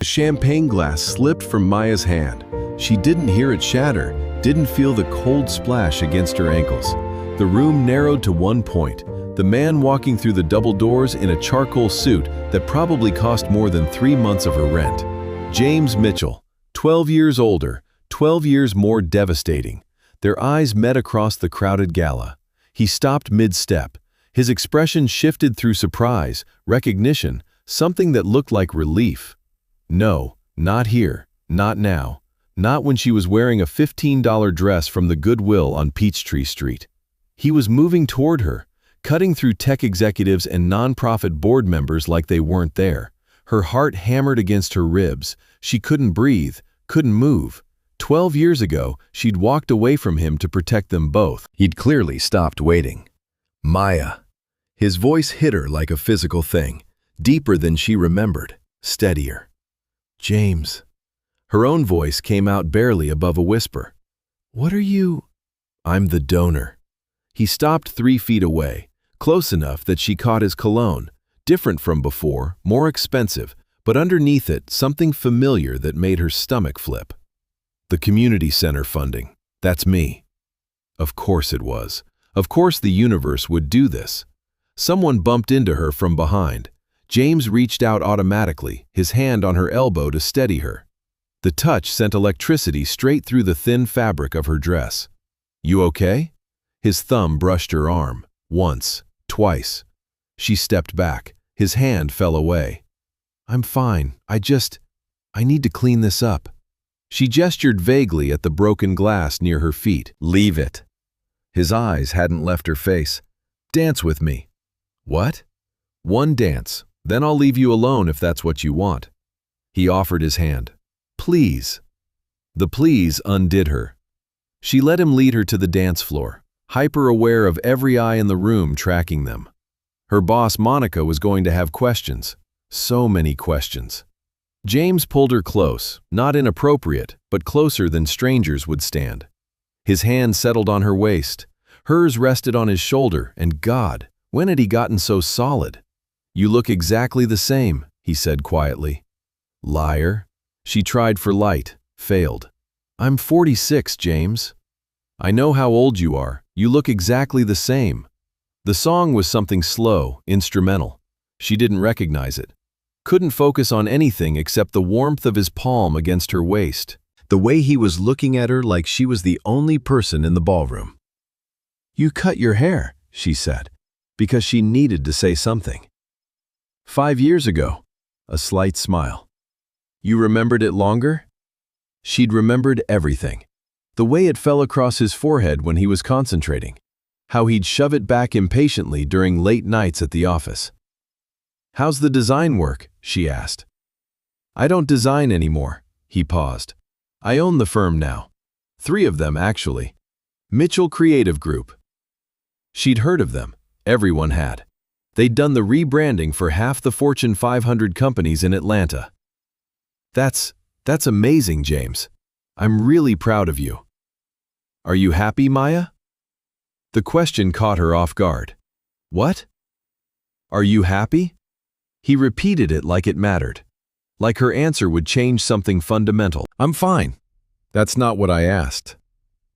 The champagne glass slipped from Maya's hand. She didn't hear it shatter, didn't feel the cold splash against her ankles. The room narrowed to one point. The man walking through the double doors in a charcoal suit that probably cost more than 3 months of her rent. James Mitchell, 12 years older, 12 years more devastating. Their eyes met across the crowded gala. He stopped mid-step. His expression shifted through surprise, recognition, something that looked like relief. No, not here, not now, not when she was wearing a $15 dress from the Goodwill on Peachtree Street. He was moving toward her, cutting through tech executives and nonprofit board members like they weren't there. Her heart hammered against her ribs. She couldn't breathe, couldn't move. 12 years ago, she'd walked away from him to protect them both. He'd clearly stopped waiting. Maya. His voice hit her like a physical thing, deeper than she remembered, steadier. James. Her own voice came out barely above a whisper. What are you? I'm the donor. He stopped 3 feet away, close enough that she caught his cologne, different from before, more expensive, but underneath it something familiar that made her stomach flip. The community center funding. That's me. Of course it was. Of course the universe would do this. Someone bumped into her from behind. James reached out automatically, his hand on her elbow to steady her. The touch sent electricity straight through the thin fabric of her dress. You okay? His thumb brushed her arm. Once, twice. She stepped back. His hand fell away. I'm fine. I need to clean this up. She gestured vaguely at the broken glass near her feet. Leave it. His eyes hadn't left her face. Dance with me. What? One dance. Then I'll leave you alone if that's what you want. He offered his hand. Please. The please undid her. She let him lead her to the dance floor, hyper-aware of every eye in the room tracking them. Her boss, Monica, was going to have questions. So many questions. James pulled her close, not inappropriate, but closer than strangers would stand. His hand settled on her waist. Hers rested on his shoulder, and God, when had he gotten so solid? You look exactly the same, he said quietly. Liar. She tried for light, failed. I'm 46, James. I know how old you are. You look exactly the same. The song was something slow, instrumental. She didn't recognize it. Couldn't focus on anything except the warmth of his palm against her waist. The way he was looking at her like she was the only person in the ballroom. You cut your hair, she said, because she needed to say something. 5 years ago. A slight smile. You remembered it longer? She'd remembered everything. The way it fell across his forehead when he was concentrating. How he'd shove it back impatiently during late nights at the office. How's the design work? She asked. I don't design anymore. He paused. I own the firm now. 3 of them, actually. Mitchell Creative Group. She'd heard of them. Everyone had. They'd done the rebranding for half the Fortune 500 companies in Atlanta. That's amazing, James. I'm really proud of you. Are you happy, Maya? The question caught her off guard. What? Are you happy? He repeated it like it mattered. Like her answer would change something fundamental. I'm fine. That's not what I asked.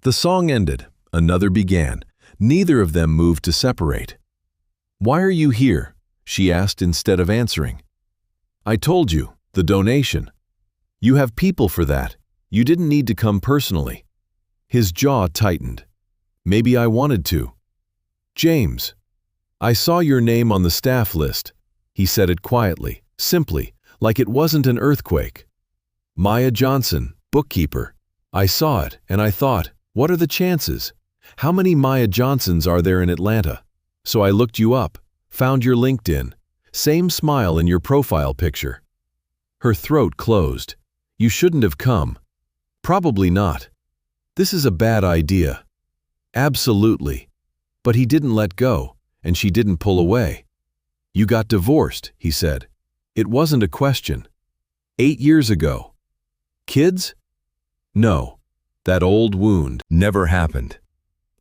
The song ended. Another began. Neither of them moved to separate. Why are you here? She asked instead of answering. I told you, the donation. You have people for that. You didn't need to come personally. His jaw tightened. Maybe I wanted to. James. I saw your name on the staff list. He said it quietly, simply, like it wasn't an earthquake. Maya Johnson, bookkeeper. I saw it, and I thought, what are the chances? How many Maya Johnsons are there in Atlanta? So I looked you up, found your LinkedIn. Same smile in your profile picture. Her throat closed. You shouldn't have come. Probably not. This is a bad idea. Absolutely. But he didn't let go, and she didn't pull away. You got divorced, he said. It wasn't a question. 8 years ago. Kids? No. That old wound never happened.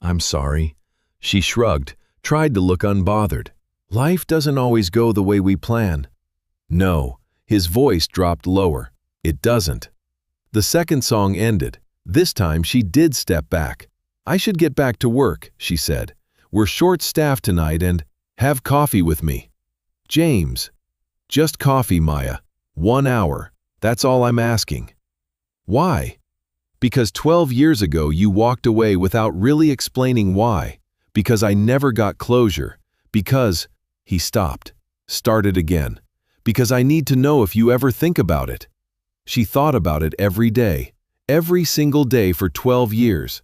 I'm sorry. She shrugged, tried to look unbothered. Life doesn't always go the way we plan. No. His voice dropped lower, It doesn't. The second song ended. This time she did step back. "I should get back to work," she said. "We're short-staffed tonight and have coffee with me." "James." "Just coffee, Maya. 1 hour. That's all I'm asking." "Why?" "Because 12 years ago you walked away without really explaining why. Because I never got closure. Because—" He stopped, started again. "Because I need to know if you ever think about it." She thought about it every day, every single day for 12 years.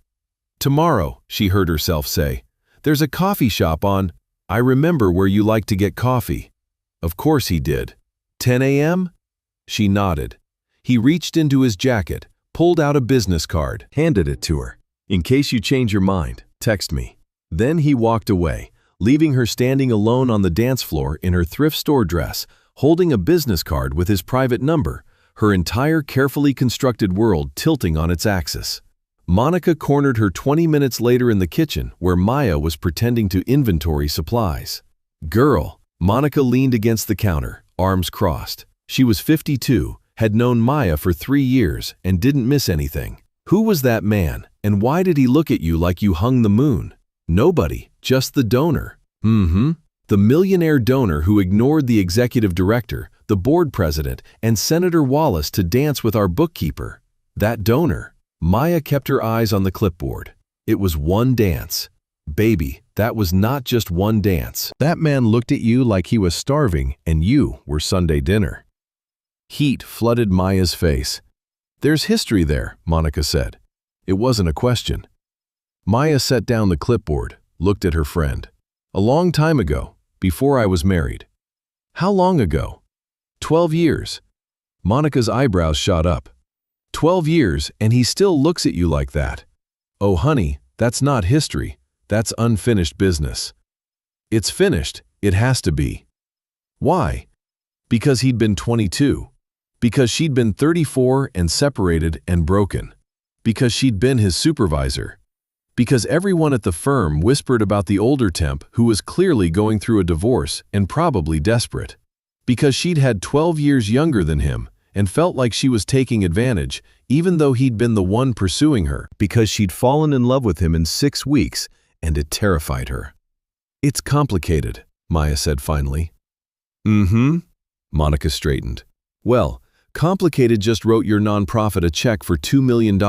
"Tomorrow," she heard herself say, "there's a coffee shop on. I remember where you like to get coffee." Of course he did. 10 a.m.? She nodded. He reached into his jacket, pulled out a business card, handed it to her. "In case you change your mind, text me." Then he walked away, leaving her standing alone on the dance floor in her thrift store dress, holding a business card with his private number, her entire carefully constructed world tilting on its axis. Monica cornered her 20 minutes later in the kitchen where Maya was pretending to inventory supplies. "Girl." Monica leaned against the counter, arms crossed. She was 52, had known Maya for 3 years, and didn't miss anything. "Who was that man, and why did he look at you like you hung the moon?" "Nobody, just the donor." The millionaire donor who ignored the executive director, the board president, and Senator Wallace to dance with our bookkeeper. That donor. Maya kept her eyes on the clipboard. It was one dance. Baby, that was not just one dance. That man looked at you like he was starving and you were Sunday dinner. Heat flooded Maya's face. "There's history there," Monica said. It wasn't a question. Maya set down the clipboard, looked at her friend. "A long time ago, before I was married." "How long ago?" 12 years. Monica's eyebrows shot up. 12 years, and he still looks at you like that. "Oh, honey, that's not history. That's unfinished business." "It's finished. It has to be." "Why?" "Because he'd been 22. Because she'd been 34 and separated and broken. Because she'd been his supervisor. Because everyone at the firm whispered about the older temp who was clearly going through a divorce and probably desperate. Because she'd had 12 years younger than him and felt like she was taking advantage, even though he'd been the one pursuing her. Because she'd fallen in love with him in 6 weeks, and it terrified her. "It's complicated," Maya said finally. Monica straightened. "Well, Complicated just wrote your nonprofit a check for $2 million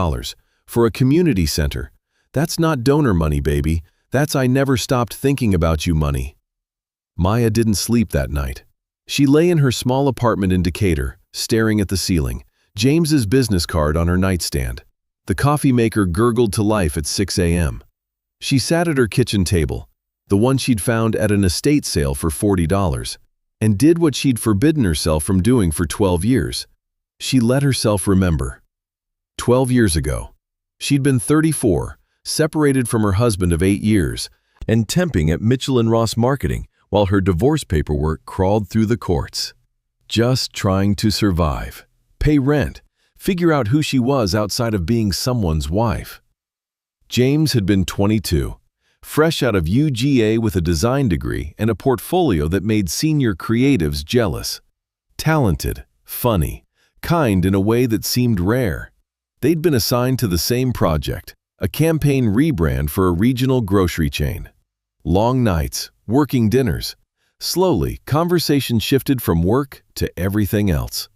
for a community center. That's not donor money, baby. That's I never stopped thinking about you money." Maya didn't sleep that night. She lay in her small apartment in Decatur, staring at the ceiling, James's business card on her nightstand. The coffee maker gurgled to life at 6 a.m. She sat at her kitchen table, the one she'd found at an estate sale for $40, and did what she'd forbidden herself from doing for 12 years. She let herself remember. 12 years ago, she'd been 34, separated from her husband of 8 years, and temping at Mitchell & Ross Marketing while her divorce paperwork crawled through the courts. Just trying to survive, pay rent, figure out who she was outside of being someone's wife. James had been 22, fresh out of UGA with a design degree and a portfolio that made senior creatives jealous. Talented, funny, kind in a way that seemed rare. They'd been assigned to the same project, a campaign rebrand for a regional grocery chain. Long nights, working dinners. Slowly, conversation shifted from work to everything else.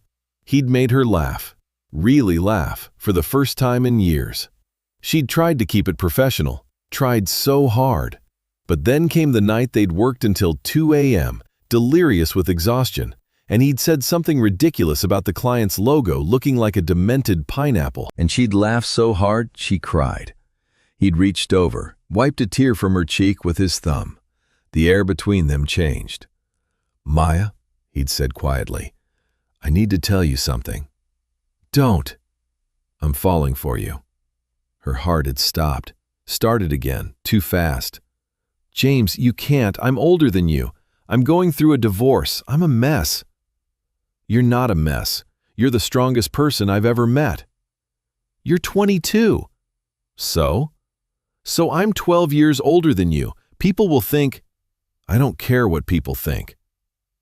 He'd made her laugh, really laugh, for the first time in years. She'd tried to keep it professional, tried so hard. But then came the night they'd worked until 2 a.m., delirious with exhaustion, and he'd said something ridiculous about the client's logo looking like a demented pineapple, and she'd laughed so hard she cried. He'd reached over, wiped a tear from her cheek with his thumb. The air between them changed. "Maya," he'd said quietly, "I need to tell you something." "Don't." "I'm falling for you." Her heart had stopped, started again, too fast. "James, you can't. I'm older than you. I'm going through a divorce. I'm a mess." "You're not a mess. You're the strongest person I've ever met." "You're 22. So? So I'm 12 years older than you. People will think—" "I don't care what people think."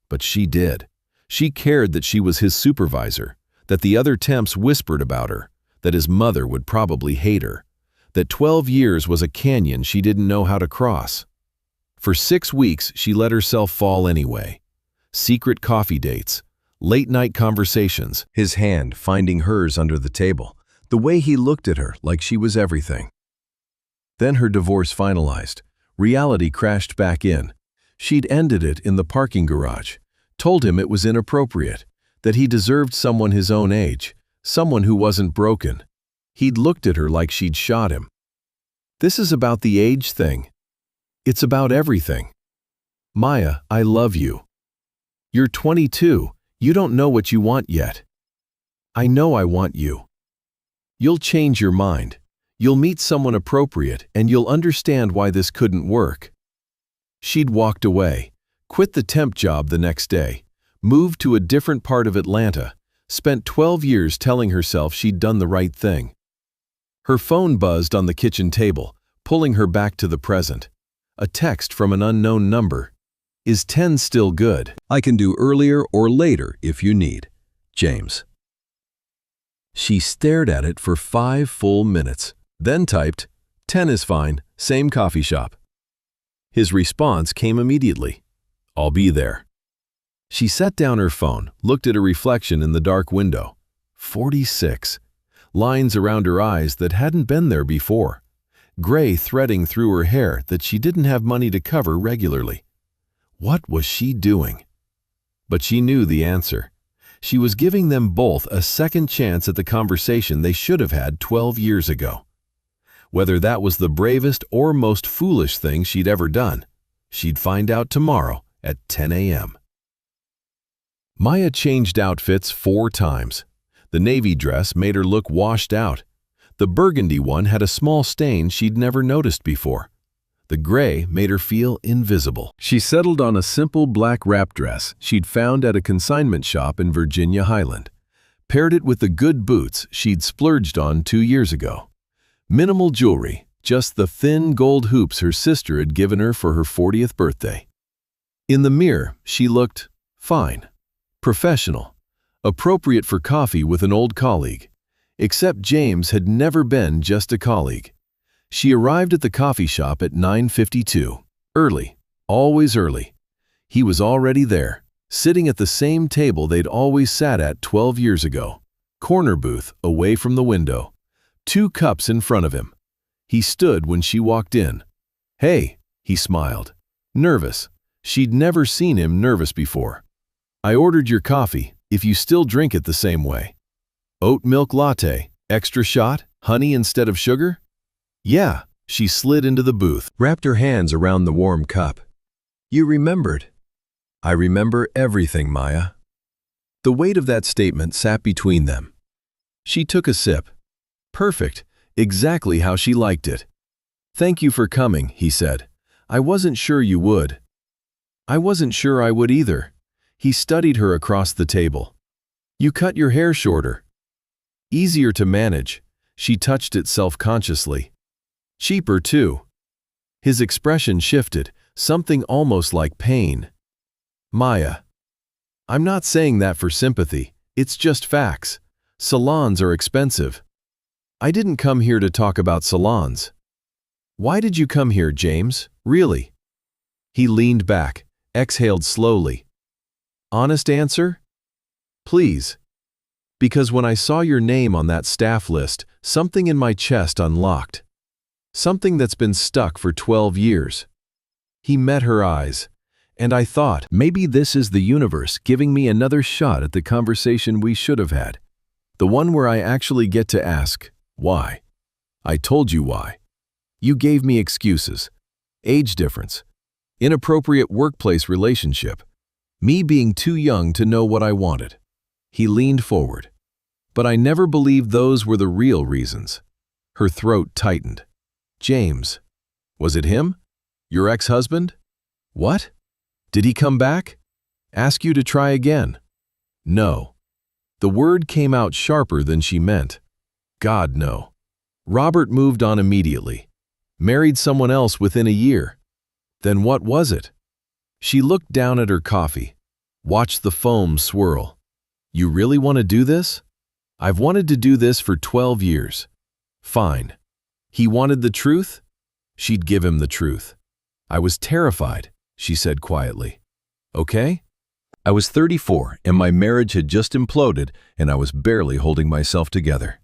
But she did. She cared that she was his supervisor, that the other temps whispered about her, that his mother would probably hate her, that 12 years was a canyon she didn't know how to cross. For 6 weeks, she let herself fall anyway. Secret coffee dates, late-night conversations, his hand finding hers under the table, the way he looked at her like she was everything. Then her divorce finalized. Reality crashed back in. She'd ended it in the parking garage, told him it was inappropriate, that he deserved someone his own age, someone who wasn't broken. He'd looked at her like she'd shot him. This is about the age thing. It's about everything. Maya, I love you. You're 22. You don't know what you want yet. I know I want you. You'll change your mind. You'll meet someone appropriate and you'll understand why this couldn't work. She'd walked away, quit the temp job the next day, moved to a different part of Atlanta, spent 12 years telling herself she'd done the right thing. Her phone buzzed on the kitchen table, pulling her back to the present. A text from an unknown number. Is 10 still good? I can do earlier or later if you need. James. She stared at it for 5 full minutes, then typed, 10 is fine, same coffee shop. His response came immediately. I'll be there. She set down her phone, looked at a reflection in the dark window. 46. Lines around her eyes that hadn't been there before. Gray threading through her hair that she didn't have money to cover regularly. What was she doing? But she knew the answer. She was giving them both a second chance at the conversation they should have had 12 years ago. Whether that was the bravest or most foolish thing she'd ever done, she'd find out tomorrow at 10 a.m. Maya changed outfits 4 times. The navy dress made her look washed out. The burgundy one had a small stain she'd never noticed before. The gray made her feel invisible. She settled on a simple black wrap dress she'd found at a consignment shop in Virginia Highland. Paired it with the good boots she'd splurged on 2 years ago. Minimal jewelry, just the thin gold hoops her sister had given her for her 40th birthday. In the mirror, she looked fine, professional, appropriate for coffee with an old colleague. Except James had never been just a colleague. She arrived at the coffee shop at 9:52. Early, always early. He was already there, sitting at the same table they'd always sat at 12 years ago. Corner booth, away from the window. 2 cups in front of him. He stood when she walked in. Hey, he smiled. Nervous. She'd never seen him nervous before. I ordered your coffee, if you still drink it the same way. Oat milk latte, extra shot, honey instead of sugar? Yeah, she slid into the booth, wrapped her hands around the warm cup. You remembered. I remember everything, Maya. The weight of that statement sat between them. She took a sip. Perfect, exactly how she liked it. Thank you for coming, he said. I wasn't sure you would. I wasn't sure I would either. He studied her across the table. You cut your hair shorter. Easier to manage. She touched it self-consciously. Cheaper, too. His expression shifted, something almost like pain. Maya. I'm not saying that for sympathy. It's just facts. Salons are expensive. I didn't come here to talk about salons. Why did you come here, James? Really? He leaned back, exhaled slowly. Honest answer? Please. Because when I saw your name on that staff list, something in my chest unlocked. Something that's been stuck for 12 years. He met her eyes, and I thought, maybe this is the universe giving me another shot at the conversation we should have had. The one where I actually get to ask, why? I told you why. You gave me excuses. Age difference. Inappropriate workplace relationship. Me being too young to know what I wanted. He leaned forward. But I never believed those were the real reasons. Her throat tightened. James. Was it him? Your ex-husband? What? Did he come back? Ask you to try again? No. The word came out sharper than she meant. God, no. Robert moved on immediately. Married someone else within a year. Then what was it? She looked down at her coffee. Watched the foam swirl. You really want to do this? I've wanted to do this for 12 years. Fine. He wanted the truth? She'd give him the truth. I was terrified, she said quietly. Okay? I was 34 and my marriage had just imploded and I was barely holding myself together.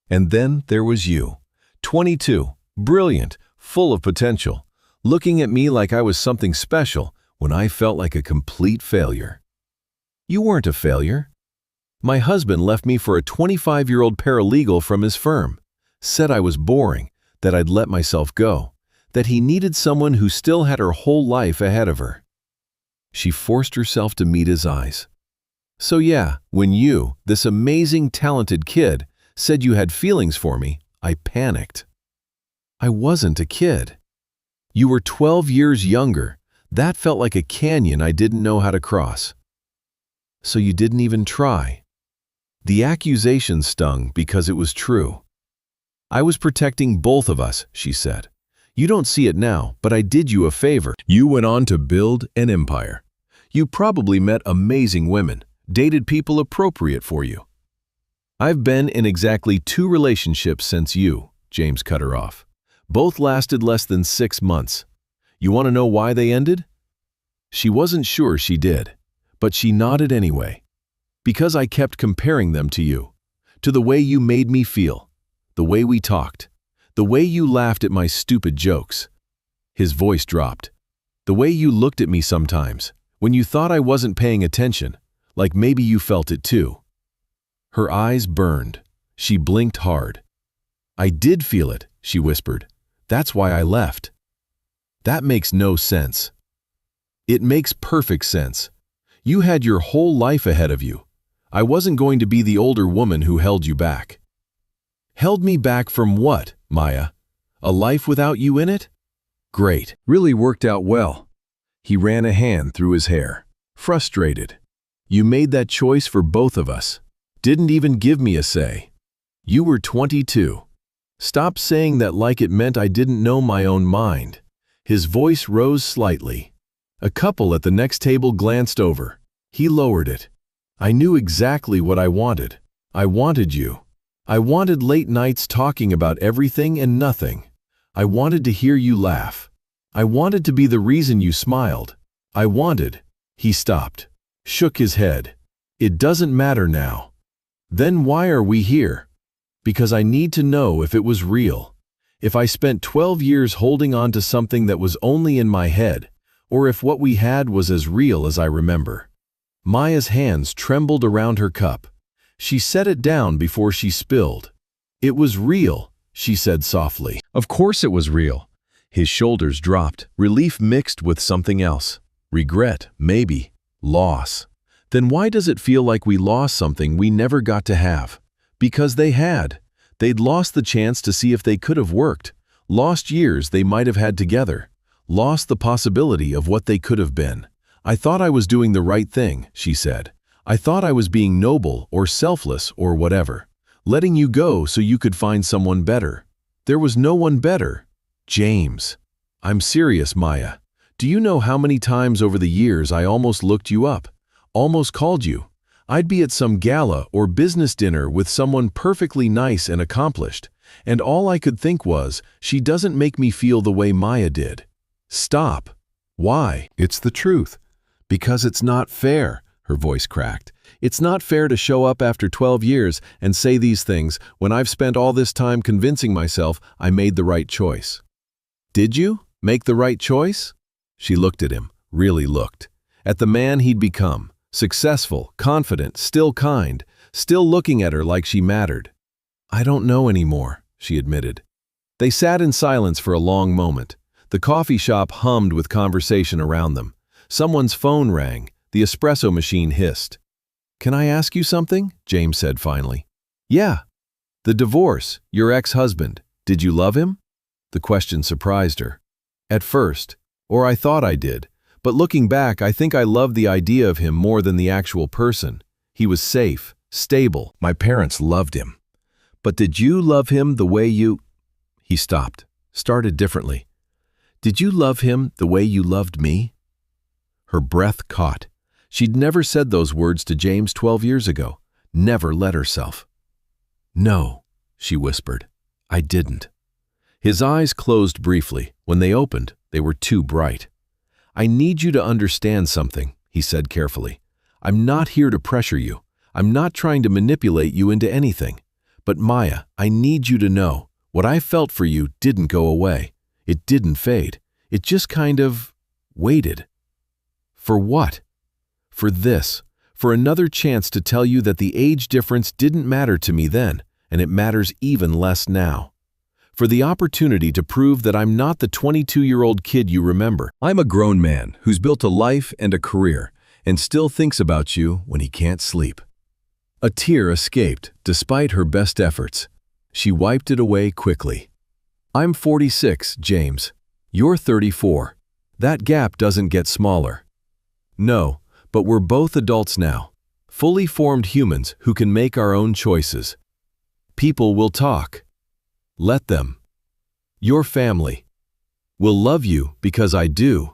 And then there was you, 22, brilliant, full of potential, looking at me like I was something special when I felt like a complete failure. You weren't a failure. My husband left me for a 25-year-old paralegal from his firm, said I was boring, that I'd let myself go, that he needed someone who still had her whole life ahead of her. She forced herself to meet his eyes. So yeah, when you, this amazing, talented kid, said you had feelings for me, I panicked. I wasn't a kid. You were 12 years younger. That felt like a canyon I didn't know how to cross. So you didn't even try. The accusation stung because it was true. I was protecting both of us, she said. You don't see it now, but I did you a favor. You went on to build an empire. You probably met amazing women, dated people appropriate for you. I've been in exactly 2 relationships since you, James cut her off. Both lasted less than 6 months. You want to know why they ended? She wasn't sure she did, but she nodded anyway. Because I kept comparing them to you, to the way you made me feel, the way we talked, the way you laughed at my stupid jokes. His voice dropped. The way you looked at me sometimes, when you thought I wasn't paying attention, like maybe you felt it too. Her eyes burned. She blinked hard. I did feel it, she whispered. That's why I left. That makes no sense. It makes perfect sense. You had your whole life ahead of you. I wasn't going to be the older woman who held you back. Held me back from what, Maya? A life without you in it? Great. Really worked out well. He ran a hand through his hair. Frustrated. You made that choice for both of us. Didn't even give me a say. You were 22. Stop saying that like it meant I didn't know my own mind. His voice rose slightly. A couple at the next table glanced over. He lowered it. I knew exactly what I wanted. I wanted you. I wanted late nights talking about everything and nothing. I wanted to hear you laugh. I wanted to be the reason you smiled. I wanted. He stopped, shook his head. It doesn't matter now. Then why are we here? Because I need to know if it was real. If I spent 12 years holding on to something that was only in my head, or if what we had was as real as I remember. Maya's hands trembled around her cup. She set it down before she spilled. It was real, she said softly. Of course it was real. His shoulders dropped, relief mixed with something else. Regret, maybe. Loss. Then why does it feel like we lost something we never got to have? Because they had. They'd lost the chance to see if they could have worked. Lost years they might have had together. Lost the possibility of what they could have been. I thought I was doing the right thing, she said. I thought I was being noble or selfless or whatever. Letting you go so you could find someone better. There was no one better. James. I'm serious, Maya. Do you know how many times over the years I almost looked you up? Almost called you. I'd be at some gala or business dinner with someone perfectly nice and accomplished, and all I could think was, she doesn't make me feel the way Maya did. Stop. Why? It's the truth. Because it's not fair, her voice cracked. It's not fair to show up after 12 years and say these things when I've spent all this time convincing myself I made the right choice. Did you make the right choice? She looked at him, really looked. At the man he'd become. Successful, confident, still kind, still looking at her like she mattered. I don't know anymore, she admitted. They sat in silence for a long moment. The coffee shop hummed with conversation around them. Someone's phone rang. The espresso machine hissed. Can I ask you something? James said finally. Yeah. The divorce, your ex-husband, did you love him? The question surprised her. At first, or I thought I did. But looking back, I think I loved the idea of him more than the actual person. He was safe, stable. My parents loved him. But did you love him the way you... He stopped, started differently. Did you love him the way you loved me? Her breath caught. She'd never said those words to James 12 years ago. Never let herself. No, she whispered. I didn't. His eyes closed briefly. When they opened, they were too bright. I need you to understand something, he said carefully. I'm not here to pressure you. I'm not trying to manipulate you into anything. But Maya, I need you to know, what I felt for you didn't go away. It didn't fade. It just kind of waited. For what? For this. For another chance to tell you that the age difference didn't matter to me then, and it matters even less now. For the opportunity to prove that I'm not the 22-year-old kid you remember. I'm a grown man who's built a life and a career, and still thinks about you when he can't sleep. A tear escaped, despite her best efforts. She wiped it away quickly. I'm 46, James. You're 34. That gap doesn't get smaller. No, but we're both adults now, fully formed humans who can make our own choices. People will talk. Let them. Your family will love you because I do.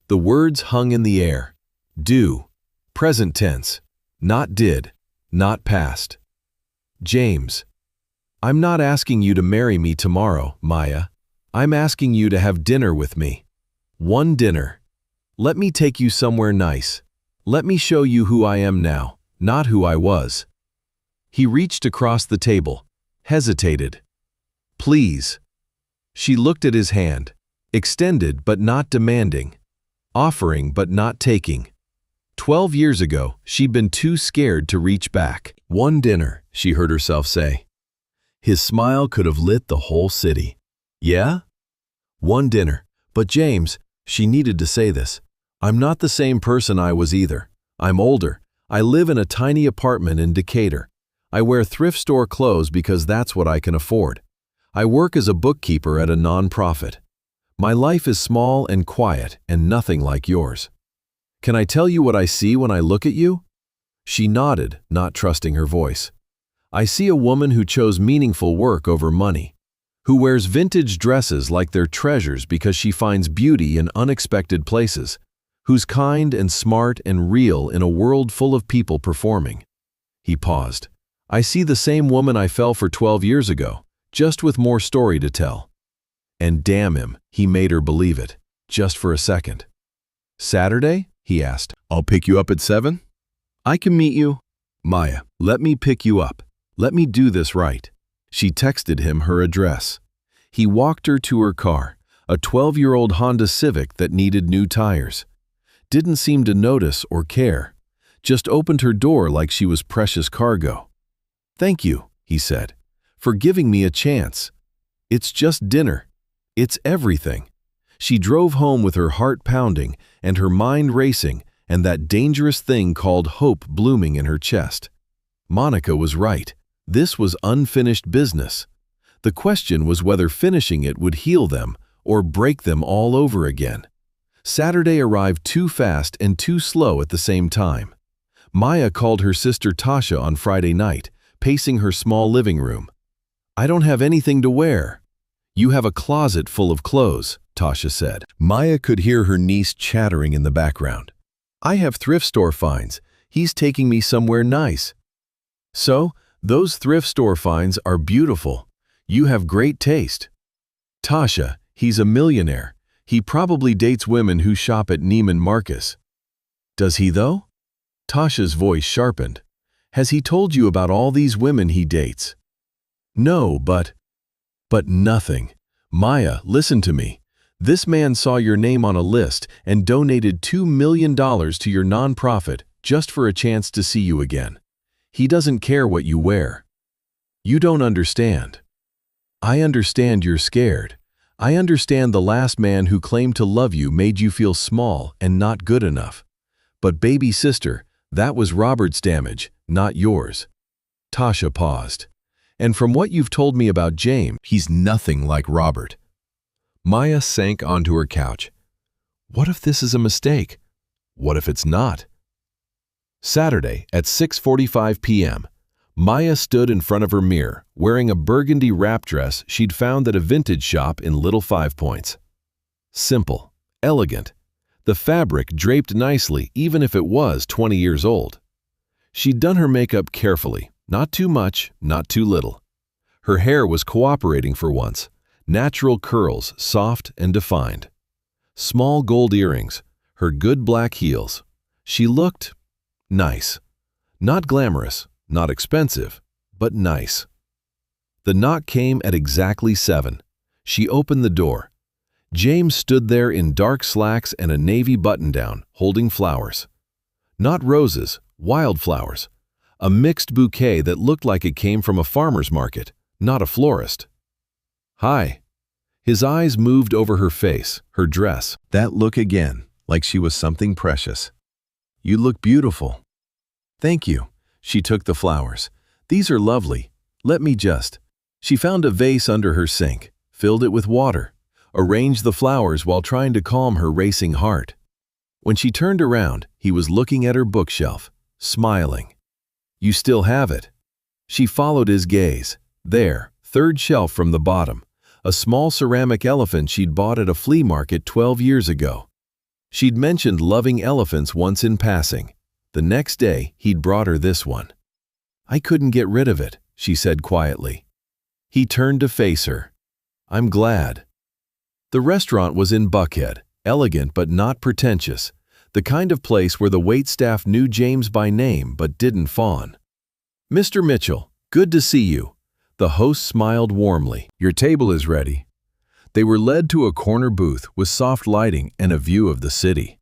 The words hung in the air. Do. Present tense. Not did. Not past. James. I'm not asking you to marry me tomorrow, Maya. I'm asking you to have dinner with me. One dinner. Let me take you somewhere nice. Let me show you who I am now, not who I was. He reached across the table, hesitated. Please. She looked at his hand, extended but not demanding, offering but not taking. 12 years ago, she'd been too scared to reach back. One dinner, she heard herself say. His smile could have lit the whole city. Yeah? One dinner. But James, she needed to say this. I'm not the same person I was either. I'm older. I live in a tiny apartment in Decatur. I wear thrift store clothes because that's what I can afford. I work as a bookkeeper at a nonprofit. My life is small and quiet and nothing like yours. Can I tell you what I see when I look at you? She nodded, not trusting her voice. I see a woman who chose meaningful work over money, who wears vintage dresses like they're treasures because she finds beauty in unexpected places, who's kind and smart and real in a world full of people performing. He paused. I see the same woman I fell for 12 years ago, just with more story to tell. And damn him, he made her believe it, just for a second. Saturday? He asked. I'll pick you up at 7? I can meet you. Maya, let me pick you up. Let me do this right. She texted him her address. He walked her to her car, a 12-year-old Honda Civic that needed new tires. Didn't seem to notice or care. Just opened her door like she was precious cargo. Thank you, he said, for giving me a chance. It's just dinner. It's everything. She drove home with her heart pounding and her mind racing and that dangerous thing called hope blooming in her chest. Monica was right. This was unfinished business. The question was whether finishing it would heal them or break them all over again. Saturday arrived too fast and too slow at the same time. Maya called her sister Tasha on Friday night, pacing her small living room. I don't have anything to wear. You have a closet full of clothes, Tasha said. Maya could hear her niece chattering in the background. I have thrift store finds. He's taking me somewhere nice. So, those thrift store finds are beautiful. You have great taste. Tasha, he's a millionaire. He probably dates women who shop at Neiman Marcus. Does he though? Tasha's voice sharpened. Has he told you about all these women he dates? No, but nothing. Maya, listen to me. This man saw your name on a list and donated $2 million to your nonprofit just for a chance to see you again. He doesn't care what you wear. You don't understand. I understand you're scared. I understand the last man who claimed to love you made you feel small and not good enough. But baby sister, that was Robert's damage, not yours. Tasha paused. And from what you've told me about James, he's nothing like Robert. Maya sank onto her couch. What if this is a mistake? What if it's not? Saturday at 6:45 p.m., Maya stood in front of her mirror, wearing a burgundy wrap dress she'd found at a vintage shop in Little Five Points. Simple, elegant. The fabric draped nicely even if it was 20 years old. She'd done her makeup carefully, Not too much, not too little. Her hair was cooperating for once. Natural curls, soft and defined. Small gold earrings, her good black heels. She looked nice. Not glamorous, not expensive, but nice. The knock came at exactly 7. She opened the door. James stood there in dark slacks and a navy button-down, holding flowers. Not roses, wildflowers. A mixed bouquet that looked like it came from a farmer's market, not a florist. "Hi." His eyes moved over her face, her dress. That look again, like she was something precious. "You look beautiful." "Thank you." She took the flowers. "These are lovely. Let me just." She found a vase under her sink, filled it with water, arranged the flowers while trying to calm her racing heart. When she turned around, he was looking at her bookshelf, smiling. "You still have it." She followed his gaze. There, third shelf from the bottom, a small ceramic elephant she'd bought at a flea market 12 years ago. She'd mentioned loving elephants once in passing. The next day, he'd brought her this one. "I couldn't get rid of it," she said quietly. He turned to face her. "I'm glad." The restaurant was in Buckhead, elegant but not pretentious, the kind of place where the waitstaff knew James by name but didn't fawn. "Mr. Mitchell, good to see you." The host smiled warmly. "Your table is ready." They were led to a corner booth with soft lighting and a view of the city.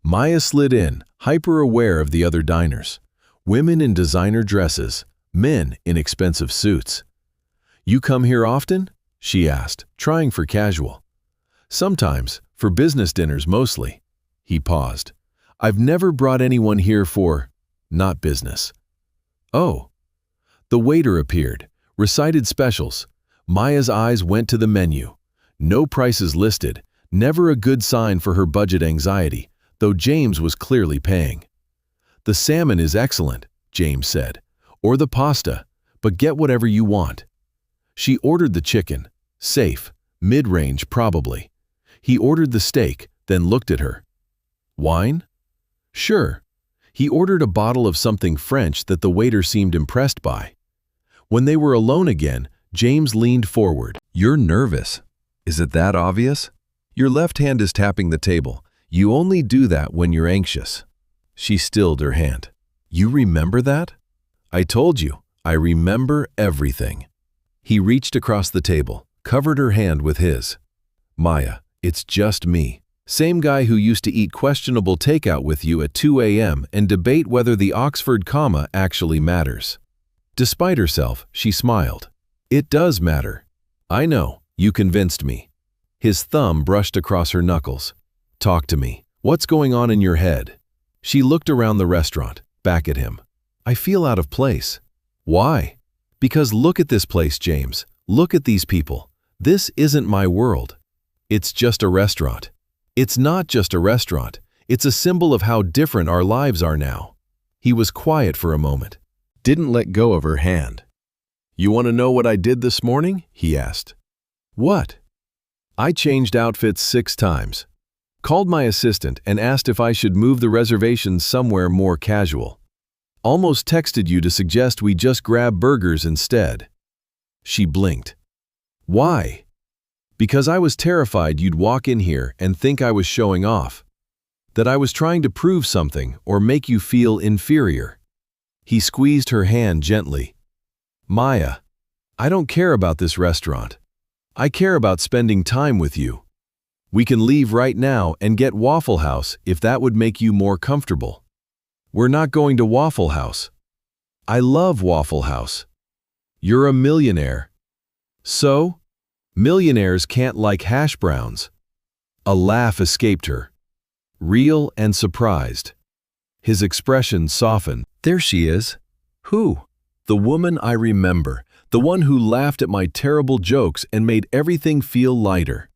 Maya slid in, hyper-aware of the other diners. Women in designer dresses, men in expensive suits. "You come here often?" she asked, trying for casual. "Sometimes, for business dinners mostly." He paused. "I've never brought anyone here for, not business." "Oh." The waiter appeared, recited specials. Maya's eyes went to the menu. No prices listed, never a good sign for her budget anxiety, though James was clearly paying. "The salmon is excellent," James said, "or the pasta, but get whatever you want." She ordered the chicken, safe, mid-range probably. He ordered the steak, then looked at her. "Wine?" "Sure." He ordered a bottle of something French that the waiter seemed impressed by. When they were alone again, James leaned forward. "You're nervous. Is it that obvious? Your left hand is tapping the table. You only do that when you're anxious." She stilled her hand. "You remember that?" "I told you, I remember everything." He reached across the table, covered her hand with his. "Maya, it's just me. Same guy who used to eat questionable takeout with you at 2 a.m. and debate whether the Oxford comma actually matters." Despite herself, she smiled. "It does matter. I know, you convinced me." His thumb brushed across her knuckles. "Talk to me. What's going on in your head?" She looked around the restaurant, back at him. "I feel out of place." "Why?" "Because look at this place, James. Look at these people. This isn't my world. It's just a restaurant." "It's not just a restaurant. It's a symbol of how different our lives are now." He was quiet for a moment. Didn't let go of her hand. "You want to know what I did this morning?" he asked. "What?" "I changed outfits 6 times. Called my assistant and asked if I should move the reservations somewhere more casual. Almost texted you to suggest we just grab burgers instead." She blinked. "Why?" "Because I was terrified you'd walk in here and think I was showing off. That I was trying to prove something or make you feel inferior." He squeezed her hand gently. "Maya, I don't care about this restaurant. I care about spending time with you. We can leave right now and get Waffle House if that would make you more comfortable." "We're not going to Waffle House." "I love Waffle House." "You're a millionaire." "So?" "Millionaires can't like hash browns." A laugh escaped her, real and surprised. His expression softened. "There she is." "Who?" "The woman I remember, the one who laughed at my terrible jokes and made everything feel lighter."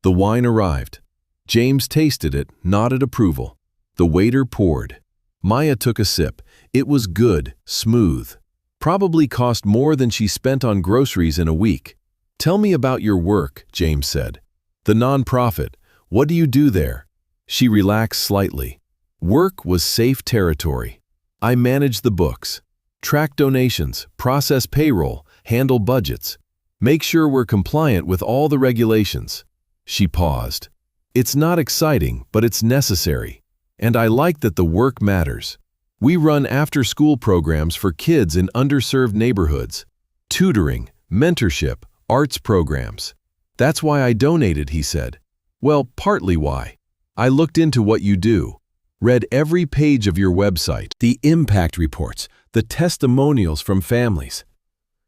The wine arrived. James tasted it, nodded approval. The waiter poured. Maya took a sip. It was good, smooth. Probably cost more than she spent on groceries in a week. "Tell me about your work," James said. "The nonprofit. What do you do there?" She relaxed slightly. Work was safe territory. "I manage the books. track donations, process payroll, handle budgets. Make sure we're compliant with all the regulations." She paused. "It's not exciting, but it's necessary. And I like that the work matters. We run after-school programs for kids in underserved neighborhoods. Tutoring, mentorship, arts programs. That's why I donated," he said. "Well, partly why. I looked into what you do, read every page of your website, the impact reports, the testimonials from families."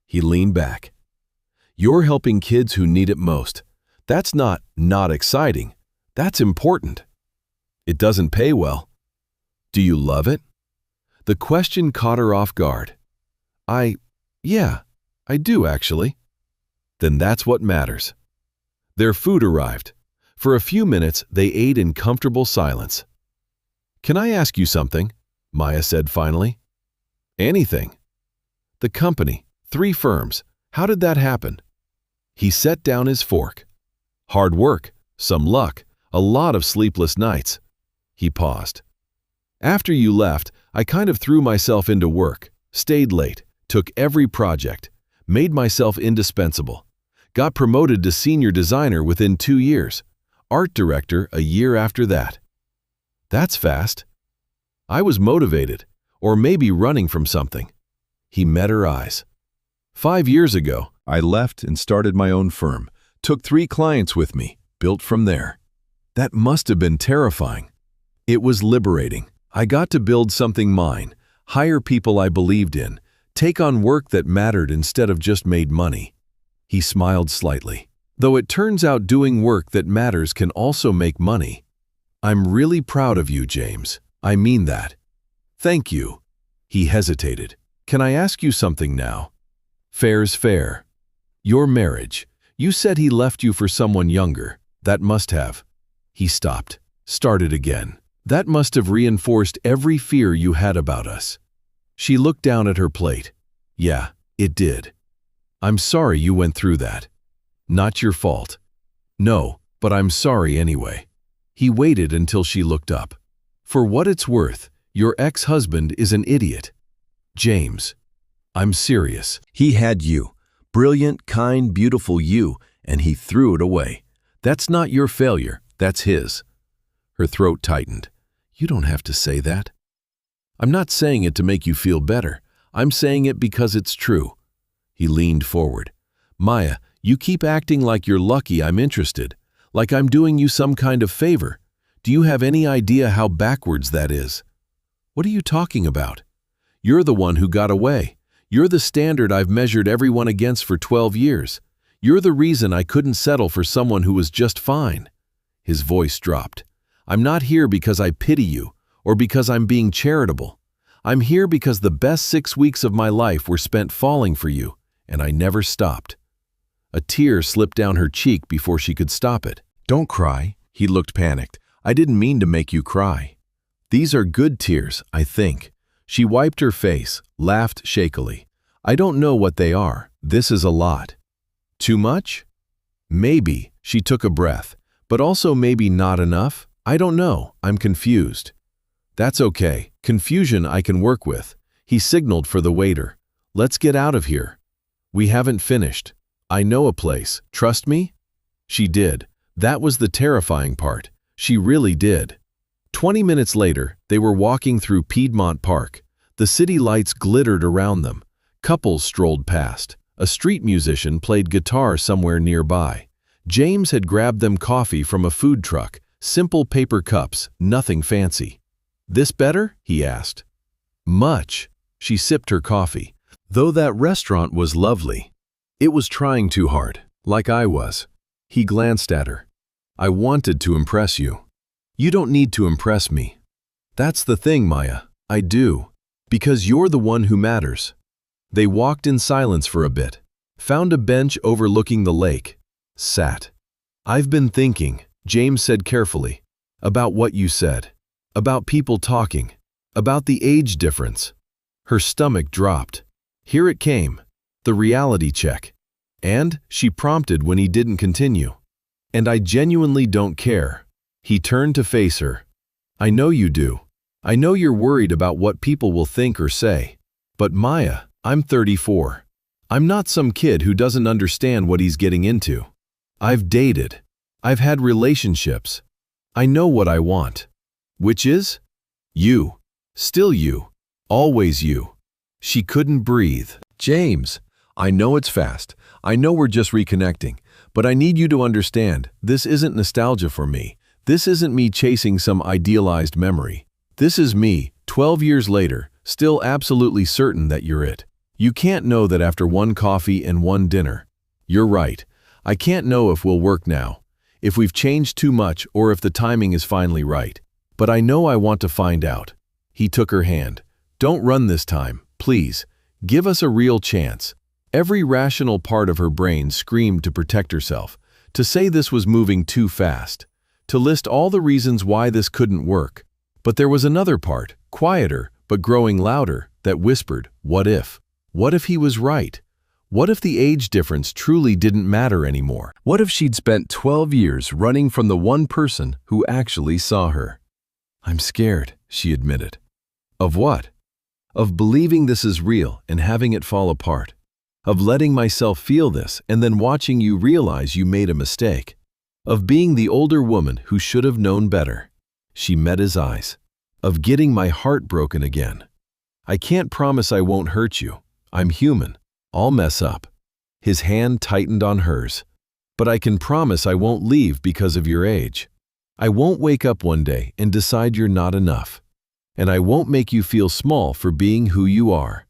He leaned back. "You're helping kids who need it most. That's not exciting. That's important. It doesn't pay well. Do you love it?" The question caught her off guard. Yeah, I do actually." "Then that's what matters." Their food arrived. For a few minutes, they ate in comfortable silence. "Can I ask you something?" Maya said finally. "Anything." "The company, 3 firms, how did that happen?" He set down his fork. "Hard work, some luck, a lot of sleepless nights." He paused. "After you left, I kind of threw myself into work, stayed late, took every project, made myself indispensable. Got promoted to senior designer within 2 years, art director a year after that." "That's fast." "I was motivated, or maybe running from something." He met her eyes. 5 years ago, I left and started my own firm, took 3 clients with me, built from there. That must have been terrifying. It was liberating. I got to build something mine, hire people I believed in, take on work that mattered instead of just made money." He smiled slightly. "Though it turns out doing work that matters can also make money. I'm really proud of you, James. I mean that." "Thank you." He hesitated. "Can I ask you something now?" "Fair's fair. Your marriage. You said he left you for someone younger. That must have." He stopped, started again. "That must have reinforced every fear you had about us." She looked down at her plate. "Yeah, it did. I'm sorry you went through that. Not your fault." "No, but I'm sorry anyway." He waited until she looked up. "For what it's worth, your ex-husband is an idiot." "James, I'm serious. He had you. Brilliant, kind, beautiful you, and he threw it away. That's not your failure, that's his." Her throat tightened. "You don't have to say that." "I'm not saying it to make you feel better. I'm saying it because it's true." He leaned forward. "Maya, you keep acting like you're lucky I'm interested, like I'm doing you some kind of favor. Do you have any idea how backwards that is?" "What are you talking about? You're the one who got away. You're the standard I've measured everyone against for 12 years. You're the reason I couldn't settle for someone who was just fine." His voice dropped. "I'm not here because I pity you or because I'm being charitable. I'm here because the best 6 weeks of my life were spent falling for you, and I never stopped." A tear slipped down her cheek before she could stop it. "Don't cry." He looked panicked. "I didn't mean to make you cry. These are good tears, I think." She wiped her face, laughed shakily. "I don't know what they are. This is a lot." "Too much?" "Maybe." She took a breath. "But also maybe not enough? I don't know. I'm confused." "That's okay. Confusion I can work with." He signaled for the waiter. "Let's get out of here. We haven't finished. I know a place. Trust me?" She did. That was the terrifying part. She really did. 20 minutes later, they were walking through Piedmont Park. The city lights glittered around them. Couples strolled past. A street musician played guitar somewhere nearby. James had grabbed them coffee from a food truck, simple paper cups, nothing fancy. "This better?" he asked. "Much." She sipped her coffee. "Though that restaurant was lovely. It was trying too hard, like I was." He glanced at her. "I wanted to impress you." "You don't need to impress me." "That's the thing, Maya. I do. Because you're the one who matters." They walked in silence for a bit, found a bench overlooking the lake, sat. "I've been thinking," James said carefully, "about what you said, about people talking, about the age difference." Her stomach dropped. Here it came, the reality check. "And," she prompted when he didn't continue. "And I genuinely don't care." He turned to face her. "I know you do. I know you're worried about what people will think or say. But Maya, I'm 34. I'm not some kid who doesn't understand what he's getting into. I've dated. I've had relationships. I know what I want. Which is? You. Still you. Always you. She couldn't breathe. James, I know it's fast. I know we're just reconnecting. But I need you to understand, this isn't nostalgia for me. This isn't me chasing some idealized memory. This is me, 12 years later, still absolutely certain that you're it. You can't know that after one coffee and one dinner. You're right. I can't know if we'll work now, if we've changed too much or if the timing is finally right. But I know I want to find out. He took her hand. Don't run this time, please. Give us a real chance. Every rational part of her brain screamed to protect herself, to say this was moving too fast, to list all the reasons why this couldn't work. But there was another part, quieter but growing louder, that whispered, what if? What if he was right? What if the age difference truly didn't matter anymore? What if she'd spent 12 years running from the one person who actually saw her? I'm scared, she admitted. Of what? Of believing this is real and having it fall apart. Of letting myself feel this and then watching you realize you made a mistake. Of being the older woman who should have known better. She met his eyes. Of getting my heart broken again. I can't promise I won't hurt you. I'm human. I'll mess up. His hand tightened on hers. But I can promise I won't leave because of your age. I won't wake up one day and decide you're not enough. And I won't make you feel small for being who you are.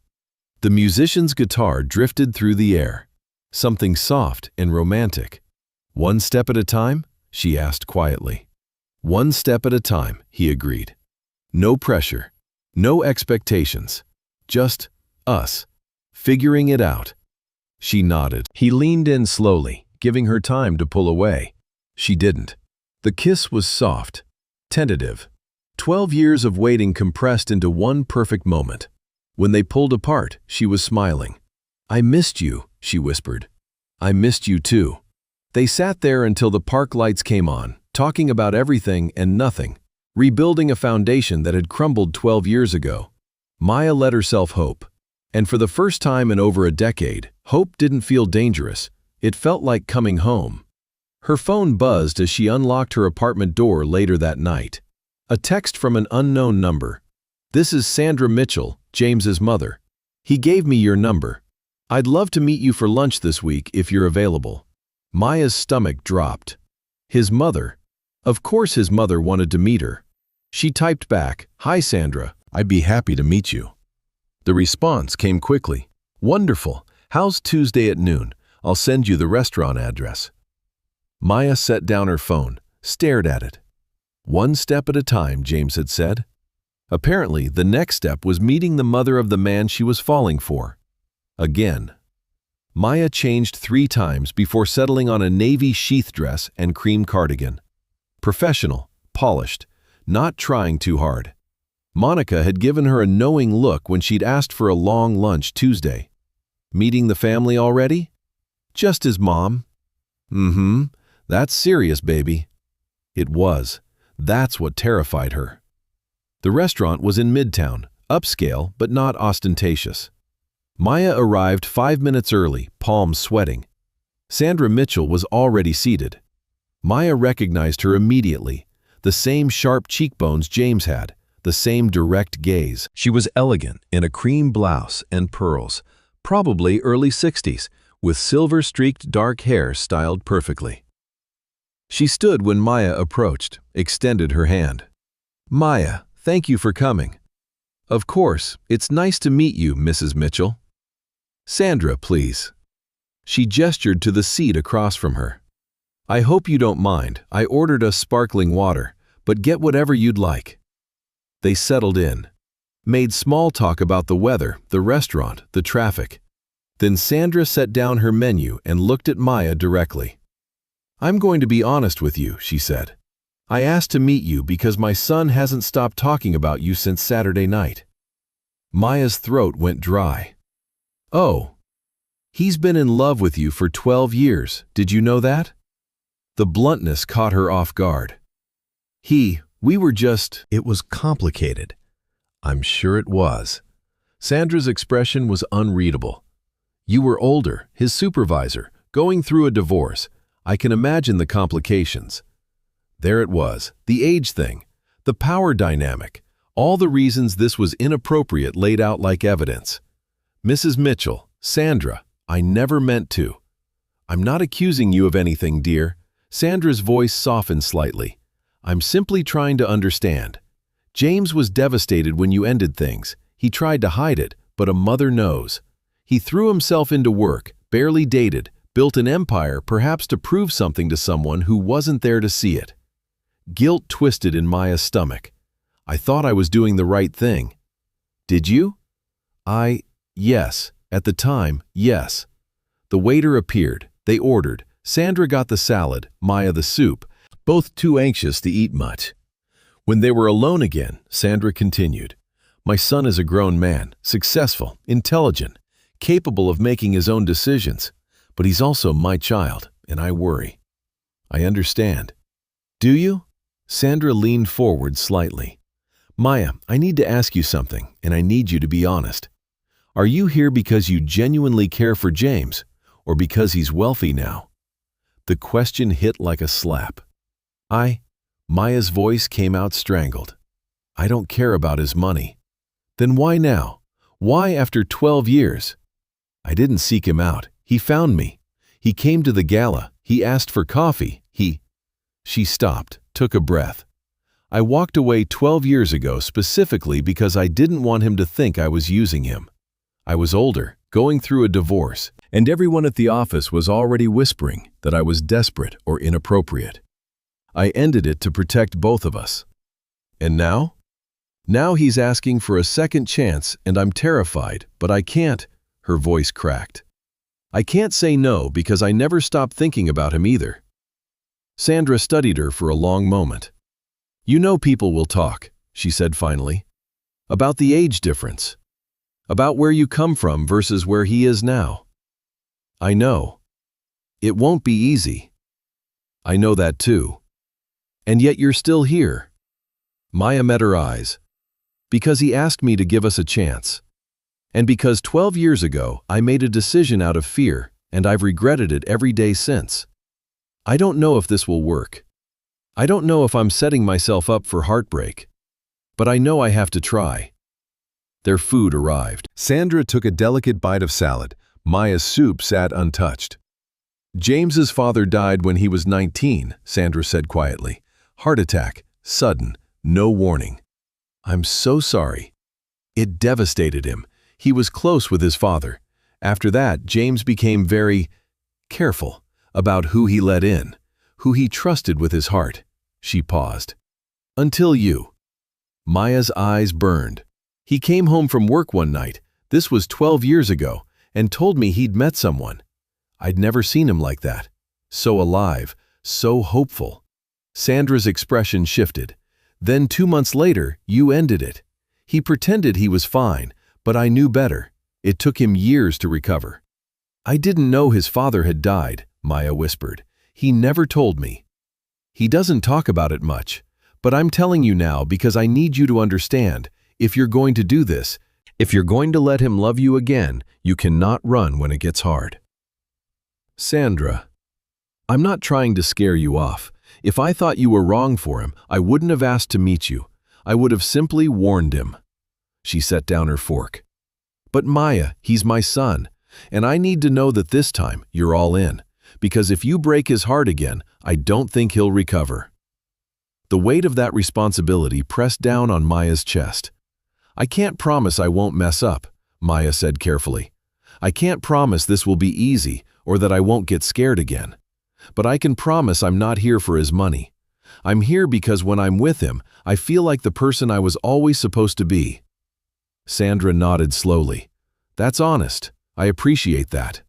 The musician's guitar drifted through the air. Something soft and romantic. One step at a time? She asked quietly. One step at a time, he agreed. No pressure. No expectations. Just us. Figuring it out. She nodded. He leaned in slowly, giving her time to pull away. She didn't. The kiss was soft, tentative. 12 years of waiting compressed into one perfect moment. When they pulled apart, she was smiling. I missed you, she whispered. I missed you too. They sat there until the park lights came on, talking about everything and nothing, rebuilding a foundation that had crumbled 12 years ago. Maya let herself hope. And for the first time in over a decade, hope didn't feel dangerous. It felt like coming home. Her phone buzzed as she unlocked her apartment door later that night. A text from an unknown number. This is Sandra Mitchell, James's mother. He gave me your number. I'd love to meet you for lunch this week if you're available. Maya's stomach dropped. His mother. Of course his mother wanted to meet her. She typed back, Hi Sandra, I'd be happy to meet you. The response came quickly. Wonderful. How's Tuesday at noon? I'll send you the restaurant address. Maya set down her phone, stared at it. One step at a time, James had said. Apparently, the next step was meeting the mother of the man she was falling for. Again. Maya changed 3 times before settling on a navy sheath dress and cream cardigan. Professional, polished, not trying too hard. Monica had given her a knowing look when she'd asked for a long lunch Tuesday. Meeting the family already? Just his mom? That's serious, baby. It was. That's what terrified her. The restaurant was in Midtown, upscale but not ostentatious. Maya arrived 5 minutes early, palms sweating. Sandra Mitchell was already seated. Maya recognized her immediately, the same sharp cheekbones James had, the same direct gaze. She was elegant in a cream blouse and pearls, probably early 60s, with silver-streaked dark hair styled perfectly. She stood when Maya approached, extended her hand. Maya, thank you for coming. Of course, it's nice to meet you, Mrs. Mitchell. Sandra, please. She gestured to the seat across from her. I hope you don't mind. I ordered us sparkling water, but get whatever you'd like. They settled in, made small talk about the weather, the restaurant, the traffic. Then Sandra set down her menu and looked at Maya directly. I'm going to be honest with you, she said. I asked to meet you because my son hasn't stopped talking about you since Saturday night. Maya's throat went dry. Oh. He's been in love with you for 12 years, did you know that? The bluntness caught her off guard. We were just… It was complicated. I'm sure it was. Sandra's expression was unreadable. You were older, his supervisor, going through a divorce. I can imagine the complications. There it was, the age thing, the power dynamic, all the reasons this was inappropriate laid out like evidence. Mrs. Mitchell, Sandra, I never meant to. I'm not accusing you of anything, dear. Sandra's voice softened slightly. I'm simply trying to understand. James was devastated when you ended things. He tried to hide it, but a mother knows. He threw himself into work, barely dated, built an empire perhaps to prove something to someone who wasn't there to see it. Guilt twisted in Maya's stomach. I thought I was doing the right thing. Did you? Yes. At the time, yes. The waiter appeared. They ordered. Sandra got the salad, Maya the soup, both too anxious to eat much. When they were alone again, Sandra continued, My son is a grown man, successful, intelligent, capable of making his own decisions, but he's also my child, and I worry. I understand. Do you? Sandra leaned forward slightly. Maya, I need to ask you something, and I need you to be honest. Are you here because you genuinely care for James, or because he's wealthy now? The question hit like a slap. Maya's voice came out strangled. I don't care about his money. Then why now? Why after 12 years? I didn't seek him out. He found me. He came to the gala. He asked for coffee. She stopped, took a breath. I walked away 12 years ago specifically because I didn't want him to think I was using him. I was older, going through a divorce, and everyone at the office was already whispering that I was desperate or inappropriate. I ended it to protect both of us. And now? Now he's asking for a second chance and I'm terrified, but I can't. Her voice cracked. I can't say no because I never stopped thinking about him either. Sandra studied her for a long moment. You know people will talk, she said finally. About the age difference. About where you come from versus where he is now. I know. It won't be easy. I know that too. And yet you're still here. Maya met her eyes. Because he asked me to give us a chance. And because 12 years ago I made a decision out of fear, and I've regretted it every day since. I don't know if this will work. I don't know if I'm setting myself up for heartbreak. But I know I have to try. Their food arrived. Sandra took a delicate bite of salad. Maya's soup sat untouched. James's father died when he was 19, Sandra said quietly. Heart attack, sudden, no warning. I'm so sorry. It devastated him. He was close with his father. After that, James became very careful about who he let in, who he trusted with his heart. She paused. Until you. Maya's eyes burned. He came home from work one night, this was 12 years ago, and told me he'd met someone. I'd never seen him like that. So alive, so hopeful. Sandra's expression shifted. Then 2 months later, you ended it. He pretended he was fine, but I knew better. It took him years to recover. I didn't know his father had died, Maya whispered. He never told me. He doesn't talk about it much, but I'm telling you now because I need you to understand. If you're going to do this, if you're going to let him love you again, you cannot run when it gets hard. Sandra, I'm not trying to scare you off. If I thought you were wrong for him, I wouldn't have asked to meet you. I would have simply warned him. She set down her fork. But Maya, he's my son, and I need to know that this time you're all in, because if you break his heart again, I don't think he'll recover. The weight of that responsibility pressed down on Maya's chest. I can't promise I won't mess up, Maya said carefully. I can't promise this will be easy or that I won't get scared again. But I can promise I'm not here for his money. I'm here because when I'm with him, I feel like the person I was always supposed to be. Sandra nodded slowly. That's honest. I appreciate that.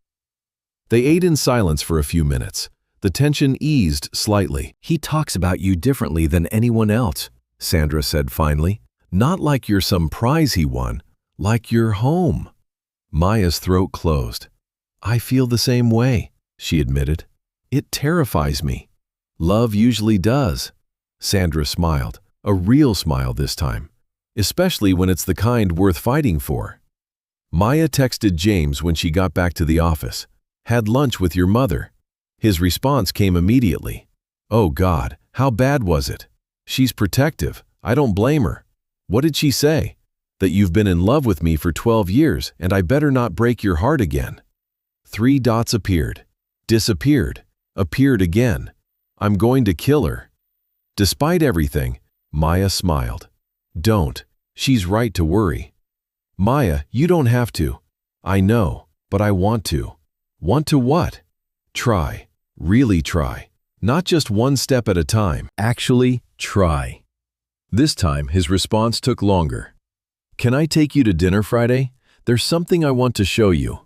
They ate in silence for a few minutes. The tension eased slightly. He talks about you differently than anyone else, Sandra said finally. Not like you're some prize he won, like you're home. Maya's throat closed. I feel the same way, she admitted. It terrifies me. Love usually does. Sandra smiled, a real smile this time, especially when it's the kind worth fighting for. Maya texted James when she got back to the office. Had lunch with your mother. His response came immediately. Oh God, how bad was it? She's protective. I don't blame her. What did she say? That you've been in love with me for 12 years and I better not break your heart again. 3 dots appeared. Disappeared. Appeared again. I'm going to kill her. Despite everything, Maya smiled. Don't. She's right to worry. Maya, you don't have to. I know, but I want to. Want to what? Try. Really try. Not just one step at a time. Actually, try. This time, his response took longer. Can I take you to dinner Friday? There's something I want to show you.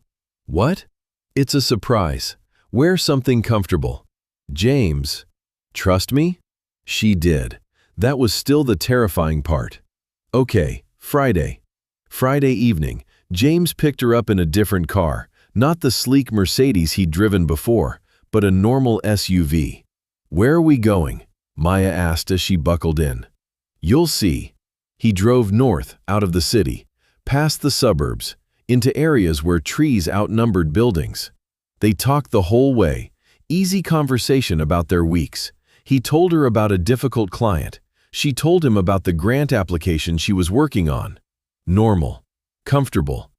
What? It's a surprise. Wear something comfortable. James. Trust me? She did. That was still the terrifying part. Okay, Friday. Friday evening, James picked her up in a different car, not the sleek Mercedes he'd driven before, but a normal SUV. Where are we going? Maya asked as she buckled in. You'll see. He drove north, out of the city, past the suburbs, into areas where trees outnumbered buildings. They talked the whole way, easy conversation about their weeks. He told her about a difficult client. She told him about the grant application she was working on. Normal. Comfortable.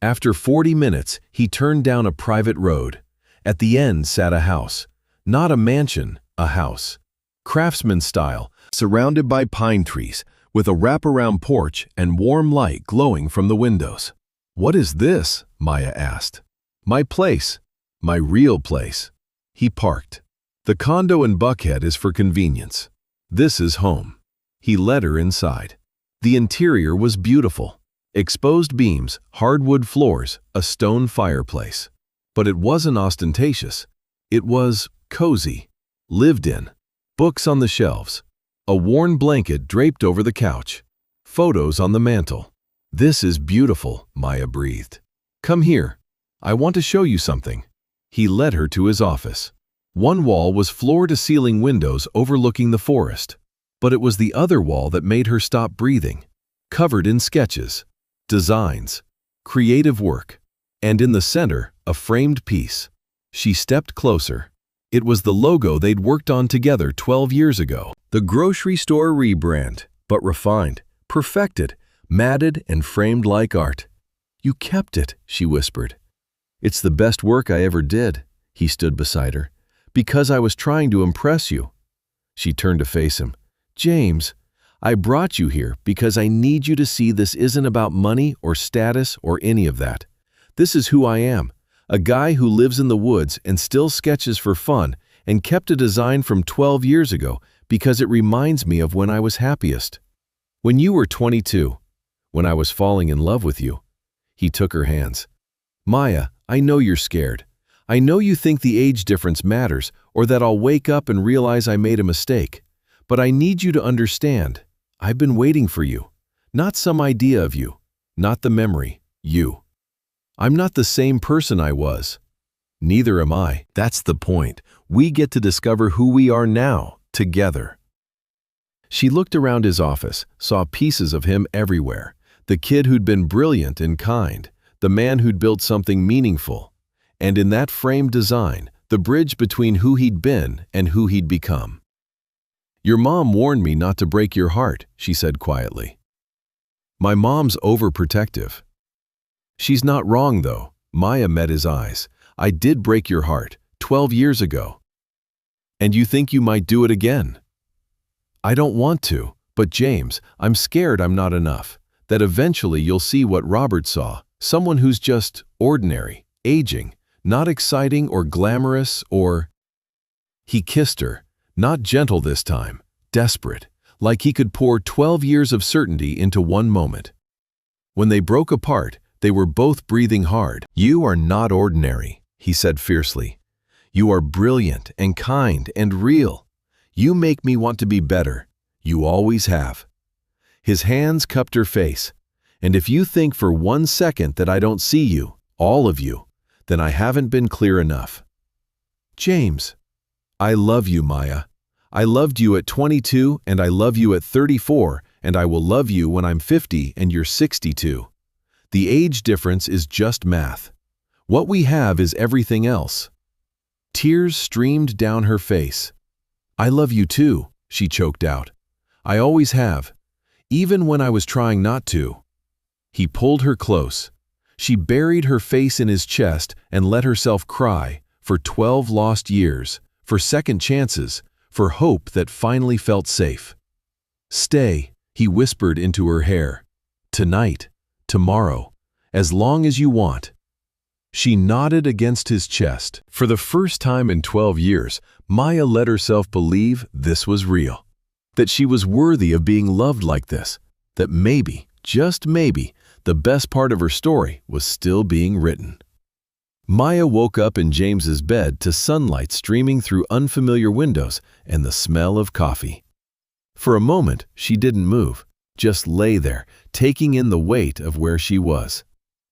After 40 minutes, he turned down a private road. At the end sat a house. Not a mansion, a house. Craftsman style, surrounded by pine trees, with a wraparound porch and warm light glowing from the windows. What is this? Maya asked. My place. My real place. He parked. The condo in Buckhead is for convenience. This is home. He led her inside. The interior was beautiful. Exposed beams, hardwood floors, a stone fireplace. But it wasn't ostentatious. It was cozy. Lived in. Books on the shelves. A worn blanket draped over the couch. Photos on the mantel. This is beautiful, Maya breathed. Come here. I want to show you something. He led her to his office. One wall was floor-to-ceiling windows overlooking the forest. But it was the other wall that made her stop breathing. Covered in sketches, designs, creative work, and in the center, a framed piece. She stepped closer. It was the logo they'd worked on together 12 years ago. The grocery store rebrand, but refined, perfected, matted and framed like art. You kept it, she whispered. It's the best work I ever did, he stood beside her, because I was trying to impress you. She turned to face him. James, I brought you here because I need you to see this isn't about money or status or any of that. This is who I am, a guy who lives in the woods and still sketches for fun and kept a design from 12 years ago because it reminds me of when I was happiest. When you were 22, when I was falling in love with you. He took her hands. Maya, I know you're scared. I know you think the age difference matters or that I'll wake up and realize I made a mistake. But I need you to understand, I've been waiting for you. Not some idea of you. Not the memory. You. I'm not the same person I was. Neither am I. That's the point. We get to discover who we are now, together. She looked around his office, saw pieces of him everywhere. The kid who'd been brilliant and kind. The man who'd built something meaningful. And in that framed design, the bridge between who he'd been and who he'd become. Your mom warned me not to break your heart, she said quietly. My mom's overprotective. She's not wrong, though. Maya met his eyes. I did break your heart, 12 years ago. And you think you might do it again? I don't want to, but James, I'm scared I'm not enough. That eventually you'll see what Robert saw, someone who's just ordinary, aging, not exciting or glamorous or... He kissed her. Not gentle this time, desperate, like he could pour 12 years of certainty into one moment. When they broke apart, they were both breathing hard. You are not ordinary, he said fiercely. You are brilliant and kind and real. You make me want to be better. You always have. His hands cupped her face. And if you think for 1 second that I don't see you, all of you, then I haven't been clear enough. James. I love you, Maya. I loved you at 22 and I love you at 34 and I will love you when I'm 50 and you're 62. The age difference is just math. What we have is everything else." Tears streamed down her face. "I love you too," she choked out. "I always have, even when I was trying not to." He pulled her close. She buried her face in his chest and let herself cry for 12 lost years, for second chances, for hope that finally felt safe. "Stay," he whispered into her hair. "Tonight, tomorrow, as long as you want." She nodded against his chest. For the first time in 12 years, Maya let herself believe this was real, that she was worthy of being loved like this, that maybe, just maybe, the best part of her story was still being written. Maya woke up in James's bed to sunlight streaming through unfamiliar windows and the smell of coffee. For a moment, she didn't move, just lay there, taking in the weight of where she was.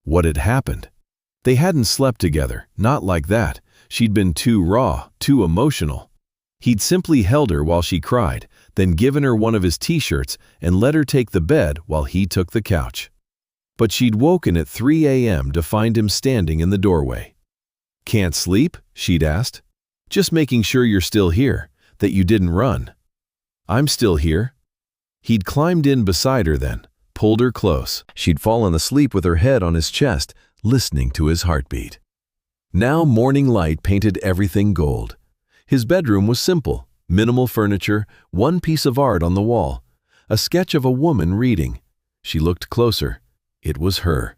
What had happened? They hadn't slept together, not like that. She'd been too raw, too emotional. He'd simply held her while she cried, then given her one of his t-shirts and let her take the bed while he took the couch. But she'd woken at 3 a.m. to find him standing in the doorway. "Can't sleep?" she'd asked. "Just making sure you're still here, that you didn't run." "I'm still here." He'd climbed in beside her then, pulled her close. She'd fallen asleep with her head on his chest, listening to his heartbeat. Now morning light painted everything gold. His bedroom was simple, minimal furniture, one piece of art on the wall, a sketch of a woman reading. She looked closer. It was her.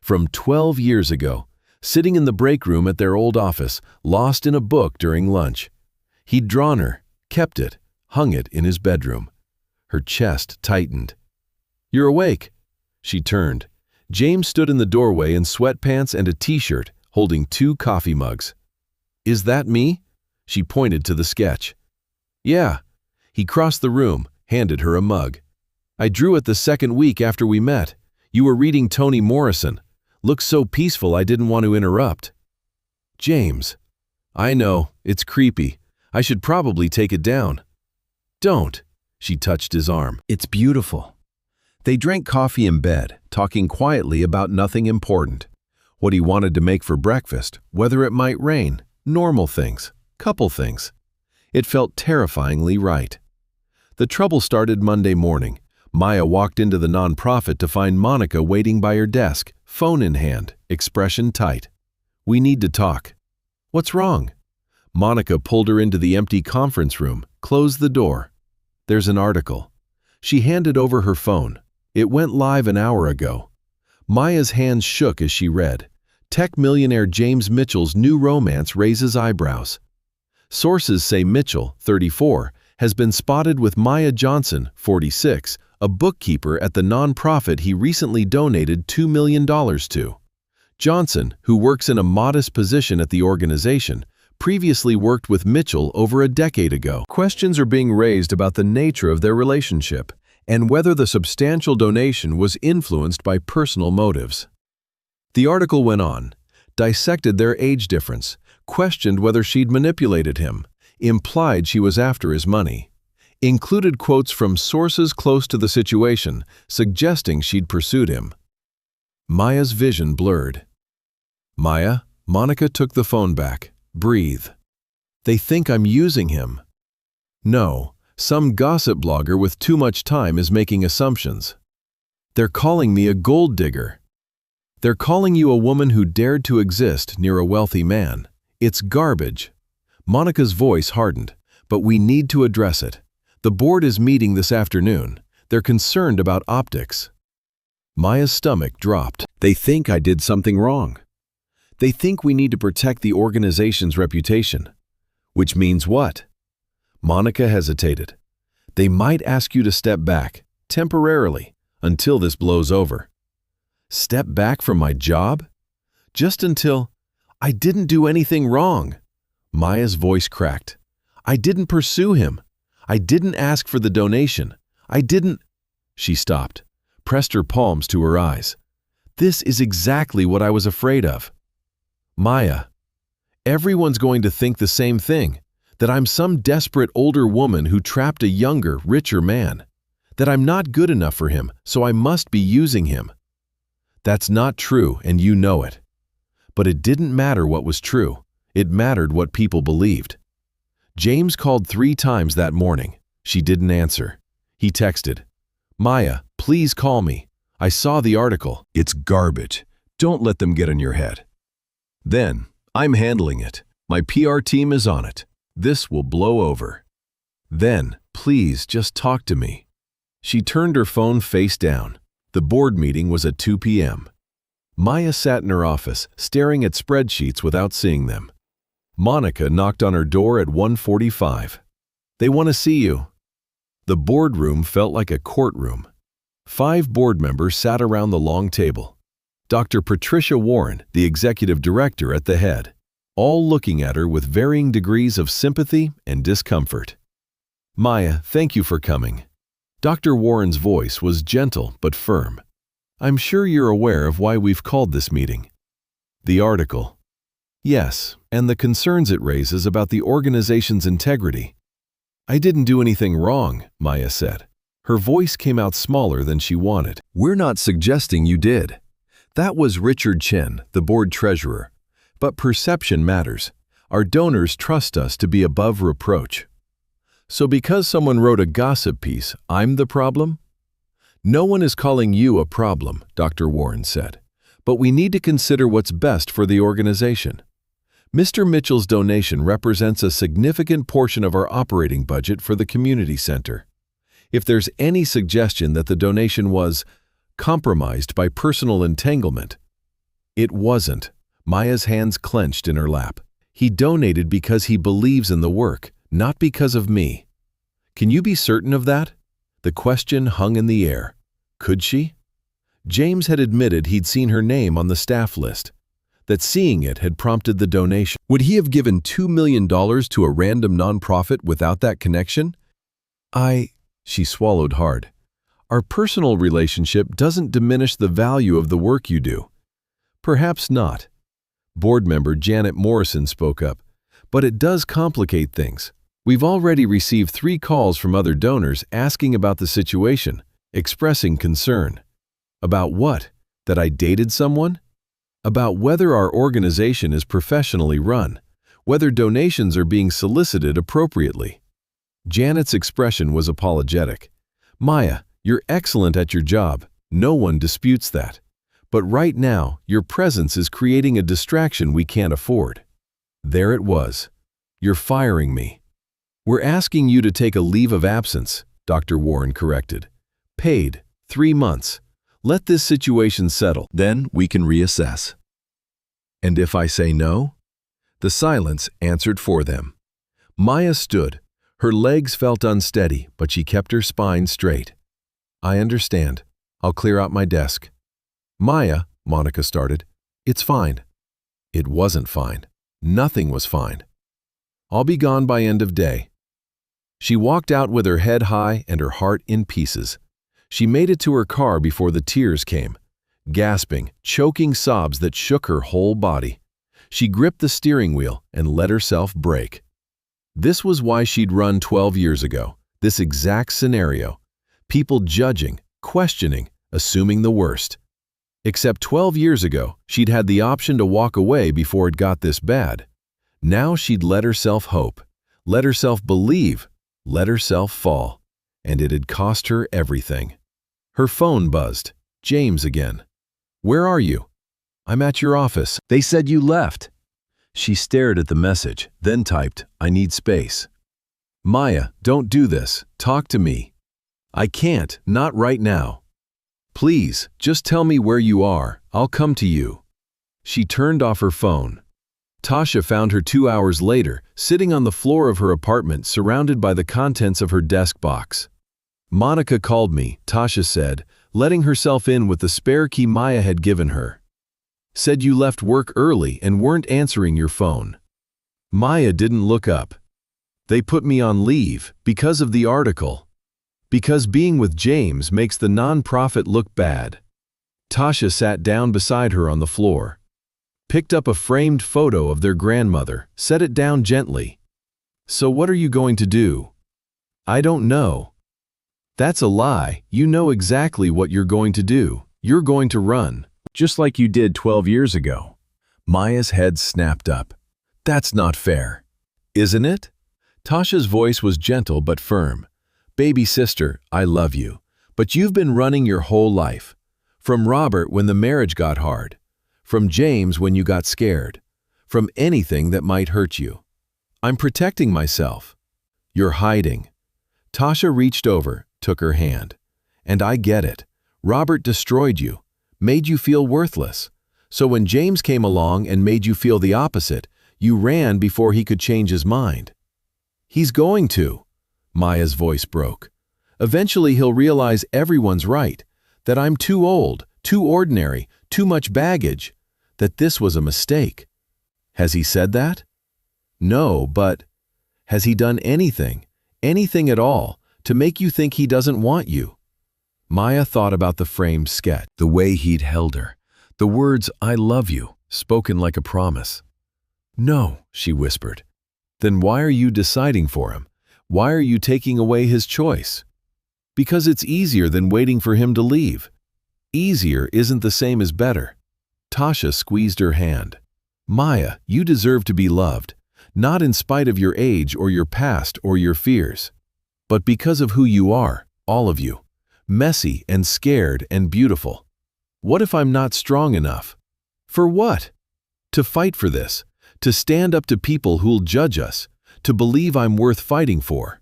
From 12 years ago, sitting in the break room at their old office, lost in a book during lunch. He'd drawn her, kept it, hung it in his bedroom. Her chest tightened. "You're awake." She turned. James stood in the doorway in sweatpants and a t-shirt, holding 2 coffee mugs. "Is that me?" She pointed to the sketch. "Yeah." He crossed the room, handed her a mug. "I drew it the second week after we met. You were reading Toni Morrison. Looked so peaceful I didn't want to interrupt." "James." "I know, it's creepy. I should probably take it down." "Don't." She touched his arm. "It's beautiful." They drank coffee in bed, talking quietly about nothing important. What he wanted to make for breakfast, whether it might rain, normal things, couple things. It felt terrifyingly right. The trouble started Monday morning. Maya walked into the nonprofit to find Monica waiting by her desk, phone in hand, expression tight. "We need to talk." "What's wrong?" Monica pulled her into the empty conference room, closed the door. "There's an article." She handed over her phone. It went live an hour ago. Maya's hands shook as she read. Tech millionaire James Mitchell's new romance raises eyebrows. Sources say Mitchell, 34, has been spotted with Maya Johnson, 46, a bookkeeper at the nonprofit he recently donated $2 million to. Johnson, who works in a modest position at the organization, previously worked with Mitchell over a decade ago. Questions are being raised about the nature of their relationship and whether the substantial donation was influenced by personal motives. The article went on, dissected their age difference, questioned whether she'd manipulated him, implied she was after his money, included quotes from sources close to the situation suggesting she'd pursued him. Maya's vision blurred. "Maya," Monica took the phone back. "Breathe. They think I'm using him." "No, some gossip blogger with too much time is making assumptions. They're calling me a gold digger. They're calling you a woman who dared to exist near a wealthy man. It's garbage." Monica's voice hardened. "But we need to address it. The board is meeting this afternoon. They're concerned about optics." Maya's stomach dropped. "They think I did something wrong. They think we need to protect the organization's reputation." "Which means what?" Monica hesitated. "They might ask you to step back, temporarily, until this blows over." "Step back from my job?" "Just until—" "I didn't do anything wrong." Maya's voice cracked. "I didn't pursue him. I didn't ask for the donation. I didn't—" She stopped, pressed her palms to her eyes. "This is exactly what I was afraid of." "Maya, everyone's going to think the same thing, that I'm some desperate older woman who trapped a younger, richer man, that I'm not good enough for him, so I must be using him." That's not true, and you know it. But it didn't matter what was true. It mattered what people believed. James called 3 times that morning. She didn't answer. He texted, "Maya, please call me. I saw the article. It's garbage. Don't let them get in your head." Then, "I'm handling it. My PR team is on it. This will blow over." Then, "Please just talk to me." She turned her phone face down. The board meeting was at 2 p.m. Maya sat in her office, staring at spreadsheets without seeing them. Monica knocked on her door at 1:45. "They want to see you." The boardroom felt like a courtroom. 5 board members sat around the long table. Dr. Patricia Warren, the executive director, at the head, all looking at her with varying degrees of sympathy and discomfort. "Maya, thank you for coming." Dr. Warren's voice was gentle but firm. "I'm sure you're aware of why we've called this meeting." "The article." "Yes, and the concerns it raises about the organization's integrity." "I didn't do anything wrong," Maya said. Her voice came out smaller than she wanted. "We're not suggesting you did. That was Richard Chen, the board treasurer. But perception matters. Our donors trust us to be above reproach." "So because someone wrote a gossip piece, I'm the problem?" "No one is calling you a problem," Dr. Warren said. "But we need to consider what's best for the organization. Mr. Mitchell's donation represents a significant portion of our operating budget for the community center. If there's any suggestion that the donation was compromised by personal entanglement, it wasn't." Maya's hands clenched in her lap. "He donated because he believes in the work, not because of me." "Can you be certain of that?" The question hung in the air. Could she? James had admitted he'd seen her name on the staff list, that seeing it had prompted the donation. Would he have given $2 million to a random nonprofit without that connection? She swallowed hard. "Our personal relationship doesn't diminish the value of the work you do." "Perhaps not." Board member Janet Morrison spoke up. "But it does complicate things. We've already received 3 calls from other donors asking about the situation, expressing concern." "About what? That I dated someone?" "About whether our organization is professionally run, whether donations are being solicited appropriately." Janet's expression was apologetic. "Maya, you're excellent at your job. No one disputes that. But right now, your presence is creating a distraction we can't afford." There it was. "You're firing me." "We're asking you to take a leave of absence," Dr. Warren corrected. "Paid, 3 months. Let this situation settle, then we can reassess." "And if I say no?" The silence answered for them. Maya stood. Her legs felt unsteady, but she kept her spine straight. "I understand. I'll clear out my desk." "Maya," Monica started. "It's fine." It wasn't fine. Nothing was fine. "I'll be gone by end of day." She walked out with her head high and her heart in pieces. She made it to her car before the tears came, gasping, choking sobs that shook her whole body. She gripped the steering wheel and let herself break. This was why she'd run 12 years ago, this exact scenario. People judging, questioning, assuming the worst. Except 12 years ago, she'd had the option to walk away before it got this bad. Now she'd let herself hope, let herself believe, let herself fall. And it had cost her everything. Her phone buzzed. James again. "Where are you?" "I'm at your office. They said you left." She stared at the message, then typed, "I need space." "Maya, don't do this. Talk to me." "I can't, not right now." "Please, just tell me where you are. I'll come to you." She turned off her phone. Tasha found her 2 hours later, sitting on the floor of her apartment surrounded by the contents of her desk box. "Monica called me," Tasha said, letting herself in with the spare key Maya had given her. "Said you left work early and weren't answering your phone." Maya didn't look up. "They put me on leave because of the article. Because being with James makes the non-profit look bad." Tasha sat down beside her on the floor, picked up a framed photo of their grandmother, set it down gently. "So what are you going to do?" "I don't know." "That's a lie. You know exactly what you're going to do. You're going to run." just like you did 12 years ago. Maya's head snapped up. That's not fair. Isn't it? Tasha's voice was gentle but firm. Baby sister, I love you, but you've been running your whole life. From Robert when the marriage got hard. From James when you got scared. From anything that might hurt you. I'm protecting myself. You're hiding. Tasha reached over, took her hand. And I get it. Robert destroyed you, made you feel worthless. So when James came along and made you feel the opposite, you ran before he could change his mind. He's going to. Maya's voice broke. Eventually he'll realize everyone's right, that I'm too old, too ordinary, too much baggage, that this was a mistake. Has he said that? No, but has he done anything at all, to make you think he doesn't want you? Maya thought about the framed sketch, the way he'd held her, the words, I love you, spoken like a promise. No, she whispered. Then why are you deciding for him? Why are you taking away his choice? Because it's easier than waiting for him to leave. Easier isn't the same as better. Tasha squeezed her hand. Maya, you deserve to be loved, not in spite of your age or your past or your fears, but because of who you are, all of you, messy and scared and beautiful. What if I'm not strong enough? For what? To fight for this, to stand up to people who'll judge us, to believe I'm worth fighting for.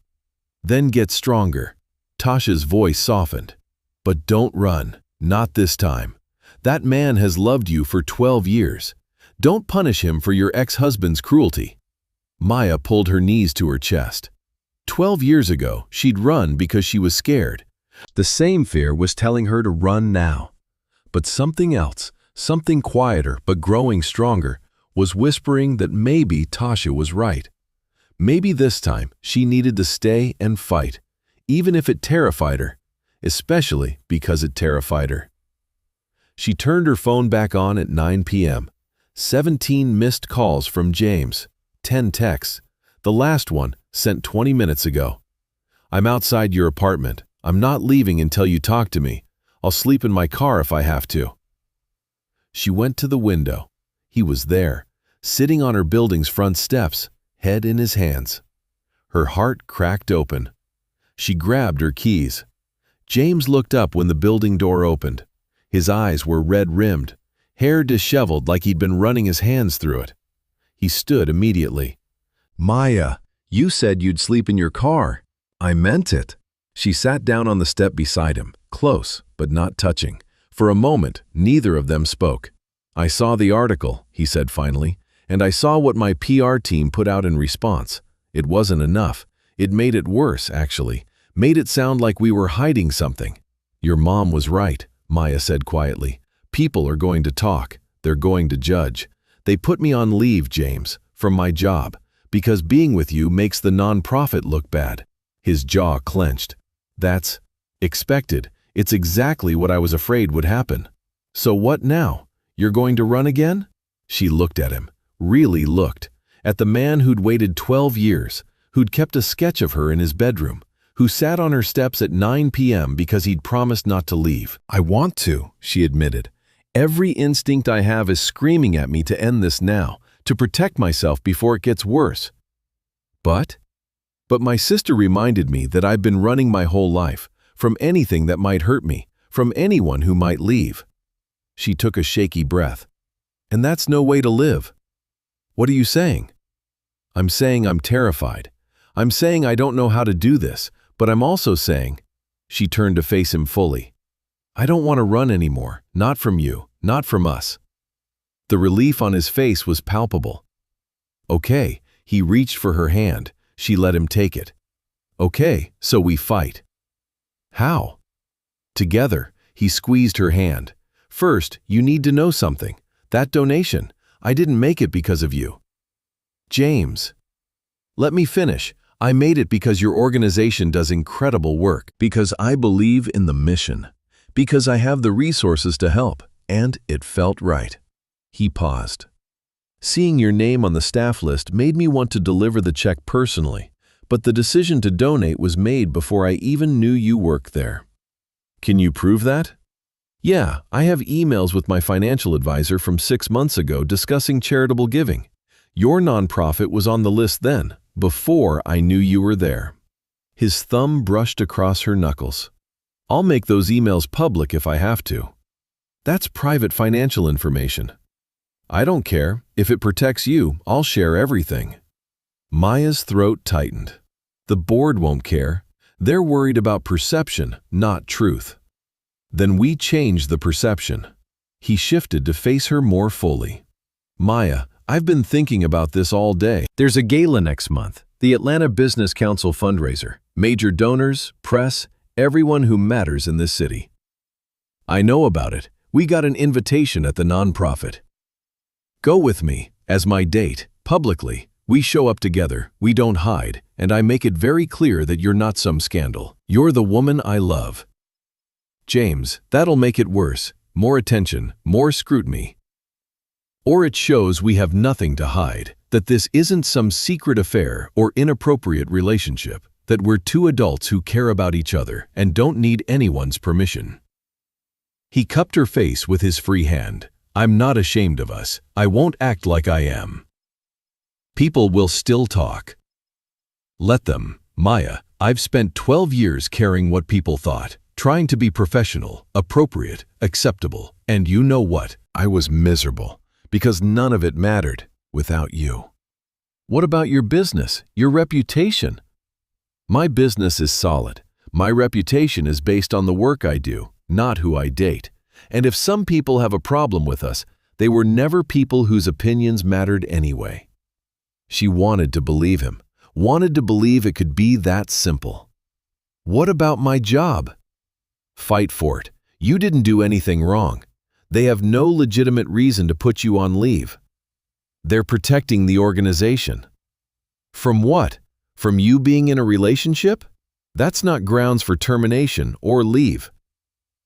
Then get stronger. Tasha's voice softened. But don't run, not this time. That man has loved you for 12 years. Don't punish him for your ex-husband's cruelty. Maya pulled her knees to her chest. 12 years ago, she'd run because she was scared. The same fear was telling her to run now. But something else, something quieter but growing stronger, was whispering that maybe Tasha was right. Maybe this time she needed to stay and fight, even if it terrified her, especially because it terrified her. She turned her phone back on at 9 p.m. 17 missed calls from James, 10 texts, the last one sent 20 minutes ago. I'm outside your apartment. I'm not leaving until you talk to me. I'll sleep in my car if I have to. She went to the window. He was there, sitting on her building's front steps, head in his hands. Her heart cracked open. She grabbed her keys. James looked up when the building door opened. His eyes were red-rimmed, hair disheveled like he'd been running his hands through it. He stood immediately. Maya, you said you'd sleep in your car. I meant it. She sat down on the step beside him, close but not touching. For a moment, neither of them spoke. I saw the article, he said finally, and I saw what my PR team put out in response. It wasn't enough. It made it worse, actually. Made it sound like we were hiding something. Your mom was right, Maya said quietly. People are going to talk. They're going to judge. They put me on leave, James, from my job, because being with you makes the nonprofit look bad. His jaw clenched. That's expected. It's exactly what I was afraid would happen. So what now? You're going to run again? She looked at him, really looked, at the man who'd waited 12 years, who'd kept a sketch of her in his bedroom, who sat on her steps at 9 p.m. because he'd promised not to leave. I want to, she admitted. Every instinct I have is screaming at me to end this now, to protect myself before it gets worse. But my sister reminded me that I've been running my whole life, from anything that might hurt me, from anyone who might leave. She took a shaky breath. And that's no way to live. What are you saying? I'm saying I'm terrified. I'm saying I don't know how to do this, but I'm also saying, she turned to face him fully, I don't want to run anymore, not from you, not from us. The relief on his face was palpable. Okay, he reached for her hand. She let him take it. Okay, so we fight. How? Together, he squeezed her hand. First, you need to know something. That donation, I didn't make it because of you. James. Let me finish. I made it because your organization does incredible work, because I believe in the mission, because I have the resources to help, and it felt right. He paused. Seeing your name on the staff list made me want to deliver the check personally, but the decision to donate was made before I even knew you worked there. Can you prove that? Yeah, I have emails with my financial advisor from 6 months ago discussing charitable giving. Your nonprofit was on the list then, before I knew you were there. His thumb brushed across her knuckles. I'll make those emails public if I have to. That's private financial information. I don't care. If it protects you, I'll share everything. Maya's throat tightened. The board won't care. They're worried about perception, not truth. Then we change the perception. He shifted to face her more fully. Maya, I've been thinking about this all day. There's a gala next month, the Atlanta Business Council fundraiser. Major donors, press, everyone who matters in this city. I know about it. We got an invitation at the nonprofit. Go with me, as my date, publicly. We show up together, we don't hide, and I make it very clear that you're not some scandal. You're the woman I love. James, that'll make it worse. More attention, more scrutiny. Or it shows we have nothing to hide, that this isn't some secret affair or inappropriate relationship, that we're two adults who care about each other and don't need anyone's permission. He cupped her face with his free hand. I'm not ashamed of us. I won't act like I am. People will still talk. Let them. Maya, I've spent 12 years caring what people thought, trying to be professional, appropriate, acceptable, and you know what? I was miserable, because none of it mattered without you. What about your business, your reputation? My business is solid. My reputation is based on the work I do, not who I date. And if some people have a problem with us, they were never people whose opinions mattered anyway. She wanted to believe him, wanted to believe it could be that simple. What about my job? Fight for it. You didn't do anything wrong. They have no legitimate reason to put you on leave. They're protecting the organization. From what? From you being in a relationship? That's not grounds for termination or leave.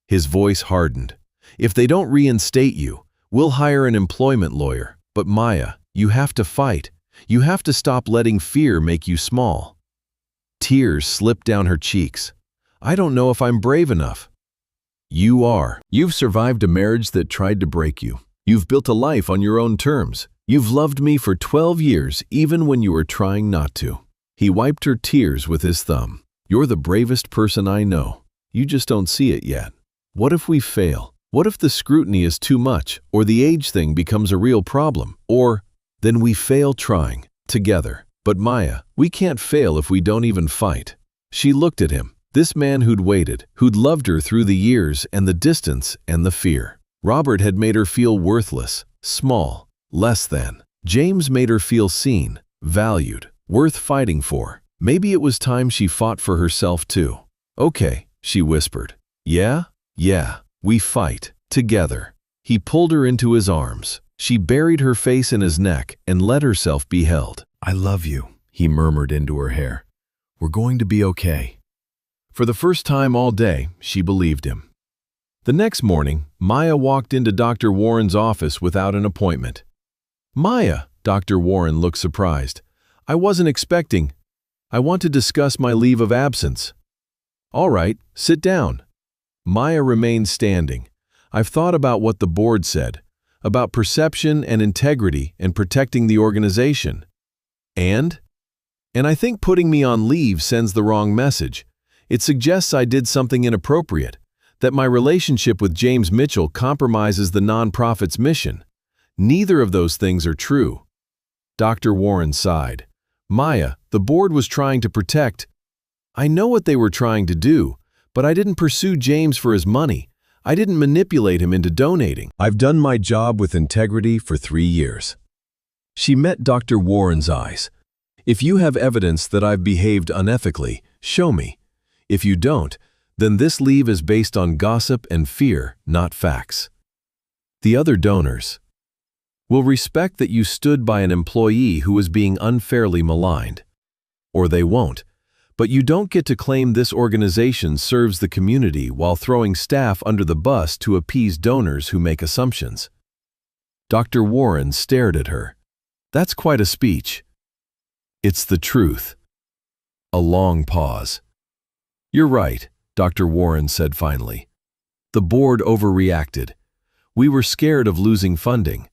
His voice hardened. If they don't reinstate you, we'll hire an employment lawyer. But Maya, you have to fight. You have to stop letting fear make you small. Tears slipped down her cheeks. I don't know if I'm brave enough. You are. You've survived a marriage that tried to break you. You've built a life on your own terms. You've loved me for 12 years, even when you were trying not to. He wiped her tears with his thumb. You're the bravest person I know. You just don't see it yet. What if we fail? What if the scrutiny is too much, or the age thing becomes a real problem? Or then we fail trying, together. But Maya, we can't fail if we don't even fight. She looked at him, this man who'd waited, who'd loved her through the years and the distance and the fear. Robert had made her feel worthless, small, less than. James made her feel seen, valued, worth fighting for. Maybe it was time she fought for herself too. Okay, she whispered. Yeah, we fight, together. He pulled her into his arms. She buried her face in his neck and let herself be held. I love you, he murmured into her hair. We're going to be okay. For the first time all day, she believed him. The next morning, Maya walked into Dr. Warren's office without an appointment. Maya, Dr. Warren looked surprised. I wasn't expecting. I want to discuss my leave of absence. All right, sit down. Maya remained standing. I've thought about what the board said, about perception and integrity and protecting the organization. And I think putting me on leave sends the wrong message. It suggests I did something inappropriate, that my relationship with James Mitchell compromises the nonprofit's mission. Neither of those things are true. Dr. Warren sighed. Maya, the board was trying to protect. I know what they were trying to do, but I didn't pursue James for his money. I didn't manipulate him into donating. I've done my job with integrity for 3 years. She met Dr. Warren's eyes. If you have evidence that I've behaved unethically, show me. If you don't, then this leave is based on gossip and fear, not facts. The other donors will respect that you stood by an employee who was being unfairly maligned. Or they won't. But you don't get to claim this organization serves the community while throwing staff under the bus to appease donors who make assumptions. Dr. Warren stared at her. That's quite a speech. It's the truth. A long pause. You're right, Dr. Warren said finally. The board overreacted. We were scared of losing funding.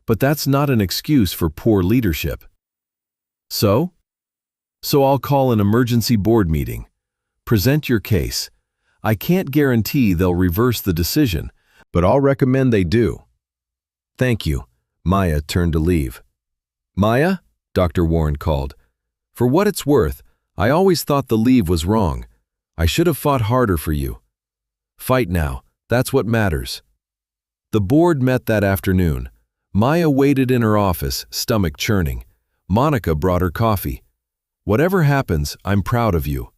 But that's not an excuse for poor leadership. So I'll call an emergency board meeting. Present your case. I can't guarantee they'll reverse the decision, but I'll recommend they do. Thank you. Maya turned to leave. Maya? Dr. Warren called. For what it's worth, I always thought the leave was wrong. I should have fought harder for you. Fight now. That's what matters. The board met that afternoon. Maya waited in her office, stomach churning. Monica brought her coffee. Whatever happens, I'm proud of you.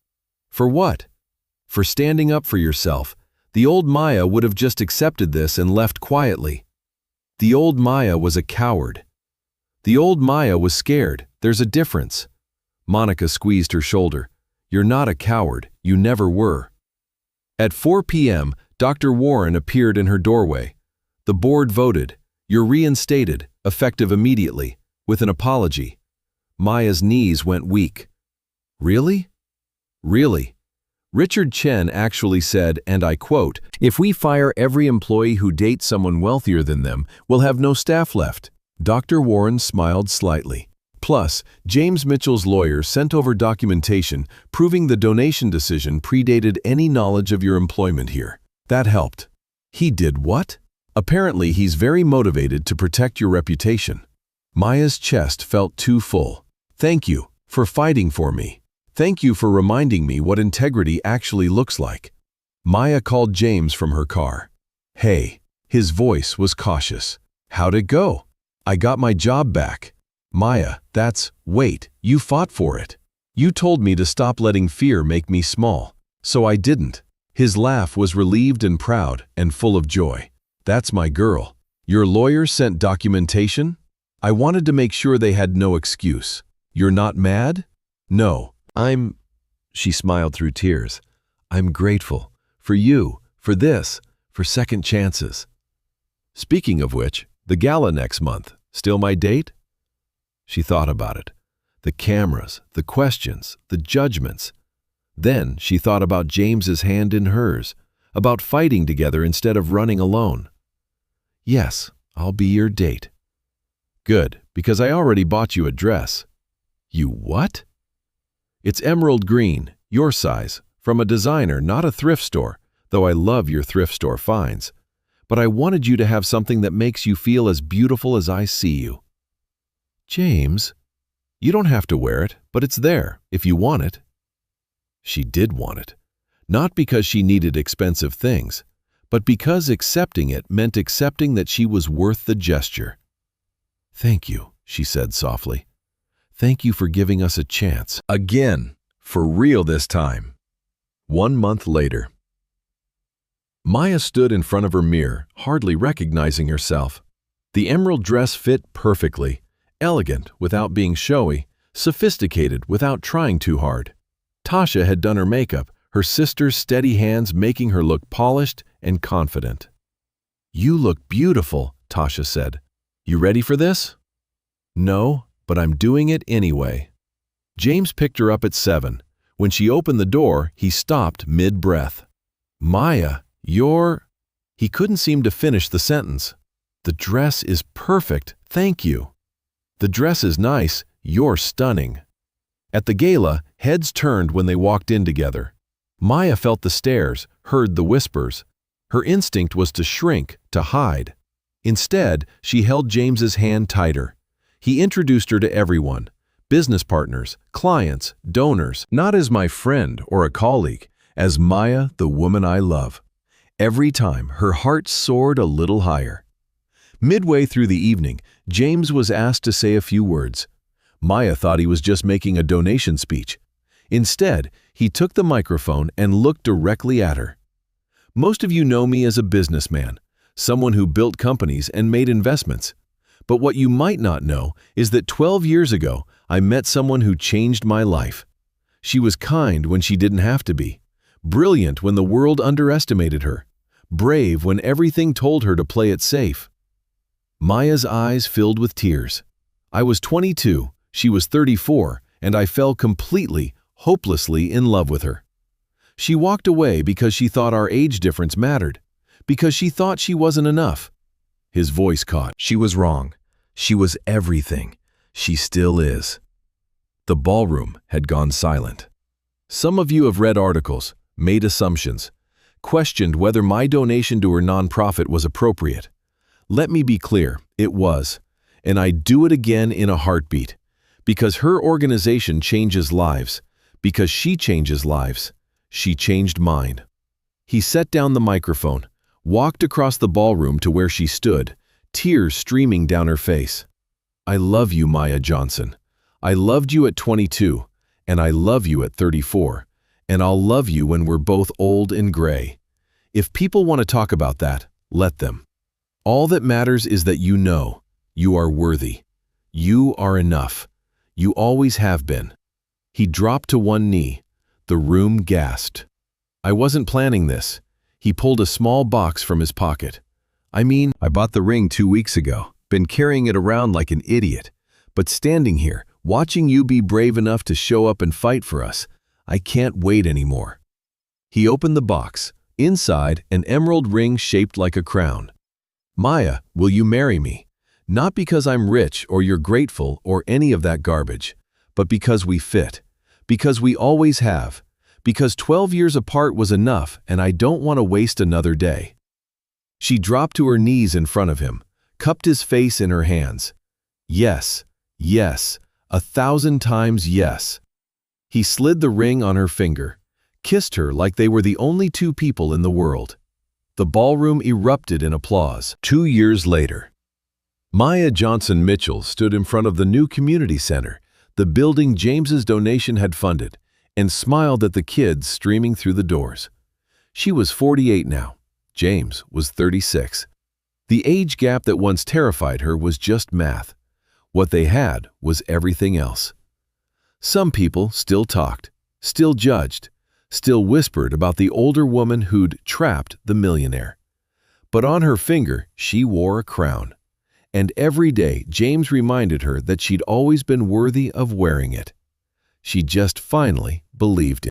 For what? For standing up for yourself. The old Maya would have just accepted this and left quietly. The old Maya was a coward. The old Maya was scared. There's a difference. Monica squeezed her shoulder. You're not a coward. You never were. At 4 p.m., Dr. Warren appeared in her doorway. The board voted. You're reinstated, effective immediately, with an apology. Maya's knees went weak. Really? Really? Richard Chen actually said, and I quote, if we fire every employee who dates someone wealthier than them, we'll have no staff left. Dr. Warren smiled slightly. Plus, James Mitchell's lawyer sent over documentation proving the donation decision predated any knowledge of your employment here. That helped. He did what? Apparently, he's very motivated to protect your reputation. Maya's chest felt too full. Thank you for fighting for me. Thank you for reminding me what integrity actually looks like. Maya called James from her car. Hey, his voice was cautious. How'd it go? I got my job back. Maya, wait, you fought for it. You told me to stop letting fear make me small. So I didn't. His laugh was relieved and proud and full of joy. That's my girl. Your lawyer sent documentation? I wanted to make sure they had no excuse. You're not mad? No, she smiled through tears. I'm grateful. For you, for this, for second chances. Speaking of which, the gala next month, still my date? She thought about it. The cameras, the questions, the judgments. Then she thought about James's hand in hers, about fighting together instead of running alone. Yes, I'll be your date. Good, because I already bought you a dress. You what? It's emerald green, your size, from a designer, not a thrift store, though I love your thrift store finds. But I wanted you to have something that makes you feel as beautiful as I see you. James, you don't have to wear it, but it's there, if you want it. She did want it, not because she needed expensive things, but because accepting it meant accepting that she was worth the gesture. Thank you, she said softly. Thank you for giving us a chance. Again, for real this time. 1 month later. Maya stood in front of her mirror, hardly recognizing herself. The emerald dress fit perfectly, elegant without being showy, sophisticated without trying too hard. Tasha had done her makeup, her sister's steady hands making her look polished and confident. You look beautiful, Tasha said. You ready for this? No, but I'm doing it anyway. James picked her up at 7. When she opened the door, he stopped mid-breath. Maya, He couldn't seem to finish the sentence. The dress is perfect, thank you. The dress is nice, you're stunning. At the gala, heads turned when they walked in together. Maya felt the stares, heard the whispers. Her instinct was to shrink, to hide. Instead, she held James's hand tighter. He introduced her to everyone, business partners, clients, donors, not as my friend or a colleague, as Maya, the woman I love. Every time, her heart soared a little higher. Midway through the evening, James was asked to say a few words. Maya thought he was just making a donation speech. Instead, he took the microphone and looked directly at her. Most of you know me as a businessman, someone who built companies and made investments. But what you might not know is that 12 years ago, I met someone who changed my life. She was kind when she didn't have to be, brilliant when the world underestimated her, brave when everything told her to play it safe. Maya's eyes filled with tears. I was 22, she was 34, and I fell completely, hopelessly in love with her. She walked away because she thought our age difference mattered, Because she thought she wasn't enough. His voice caught. She was wrong. She was everything. She still is. The ballroom had gone silent. Some of you have read articles, made assumptions, questioned whether my donation to her nonprofit was appropriate. Let me be clear, it was, and I'd do it again in a heartbeat. Because her organization changes lives, because she changes lives, she changed mine. He set down the microphone, walked across the ballroom to where she stood, tears streaming down her face. I love you, Maya Johnson. I loved you at 22, and I love you at 34, and I'll love you when we're both old and gray. If people want to talk about that, let them. All that matters is that you know you are worthy. You are enough. You always have been. He dropped to one knee. The room gasped. I wasn't planning this. He pulled a small box from his pocket. I bought the ring 2 weeks ago, been carrying it around like an idiot. But standing here, watching you be brave enough to show up and fight for us, I can't wait anymore. He opened the box. Inside, an emerald ring shaped like a crown. Maya, will you marry me? Not because I'm rich or you're grateful or any of that garbage, but because we fit. Because we always have. Because 12 years apart was enough and I don't want to waste another day. She dropped to her knees in front of him, cupped his face in her hands. Yes, yes, 1,000 times yes. He slid the ring on her finger, kissed her like they were the only two people in the world. The ballroom erupted in applause. 2 years later, Maya Johnson Mitchell stood in front of the new community center, the building James's donation had funded, and smiled at the kids streaming through the doors. She was 48 now. James was 36. The age gap that once terrified her was just math. What they had was everything else. Some people still talked, still judged, still whispered about the older woman who'd trapped the millionaire. But on her finger, she wore a crown. And every day, James reminded her that she'd always been worthy of wearing it. She just finally believed it.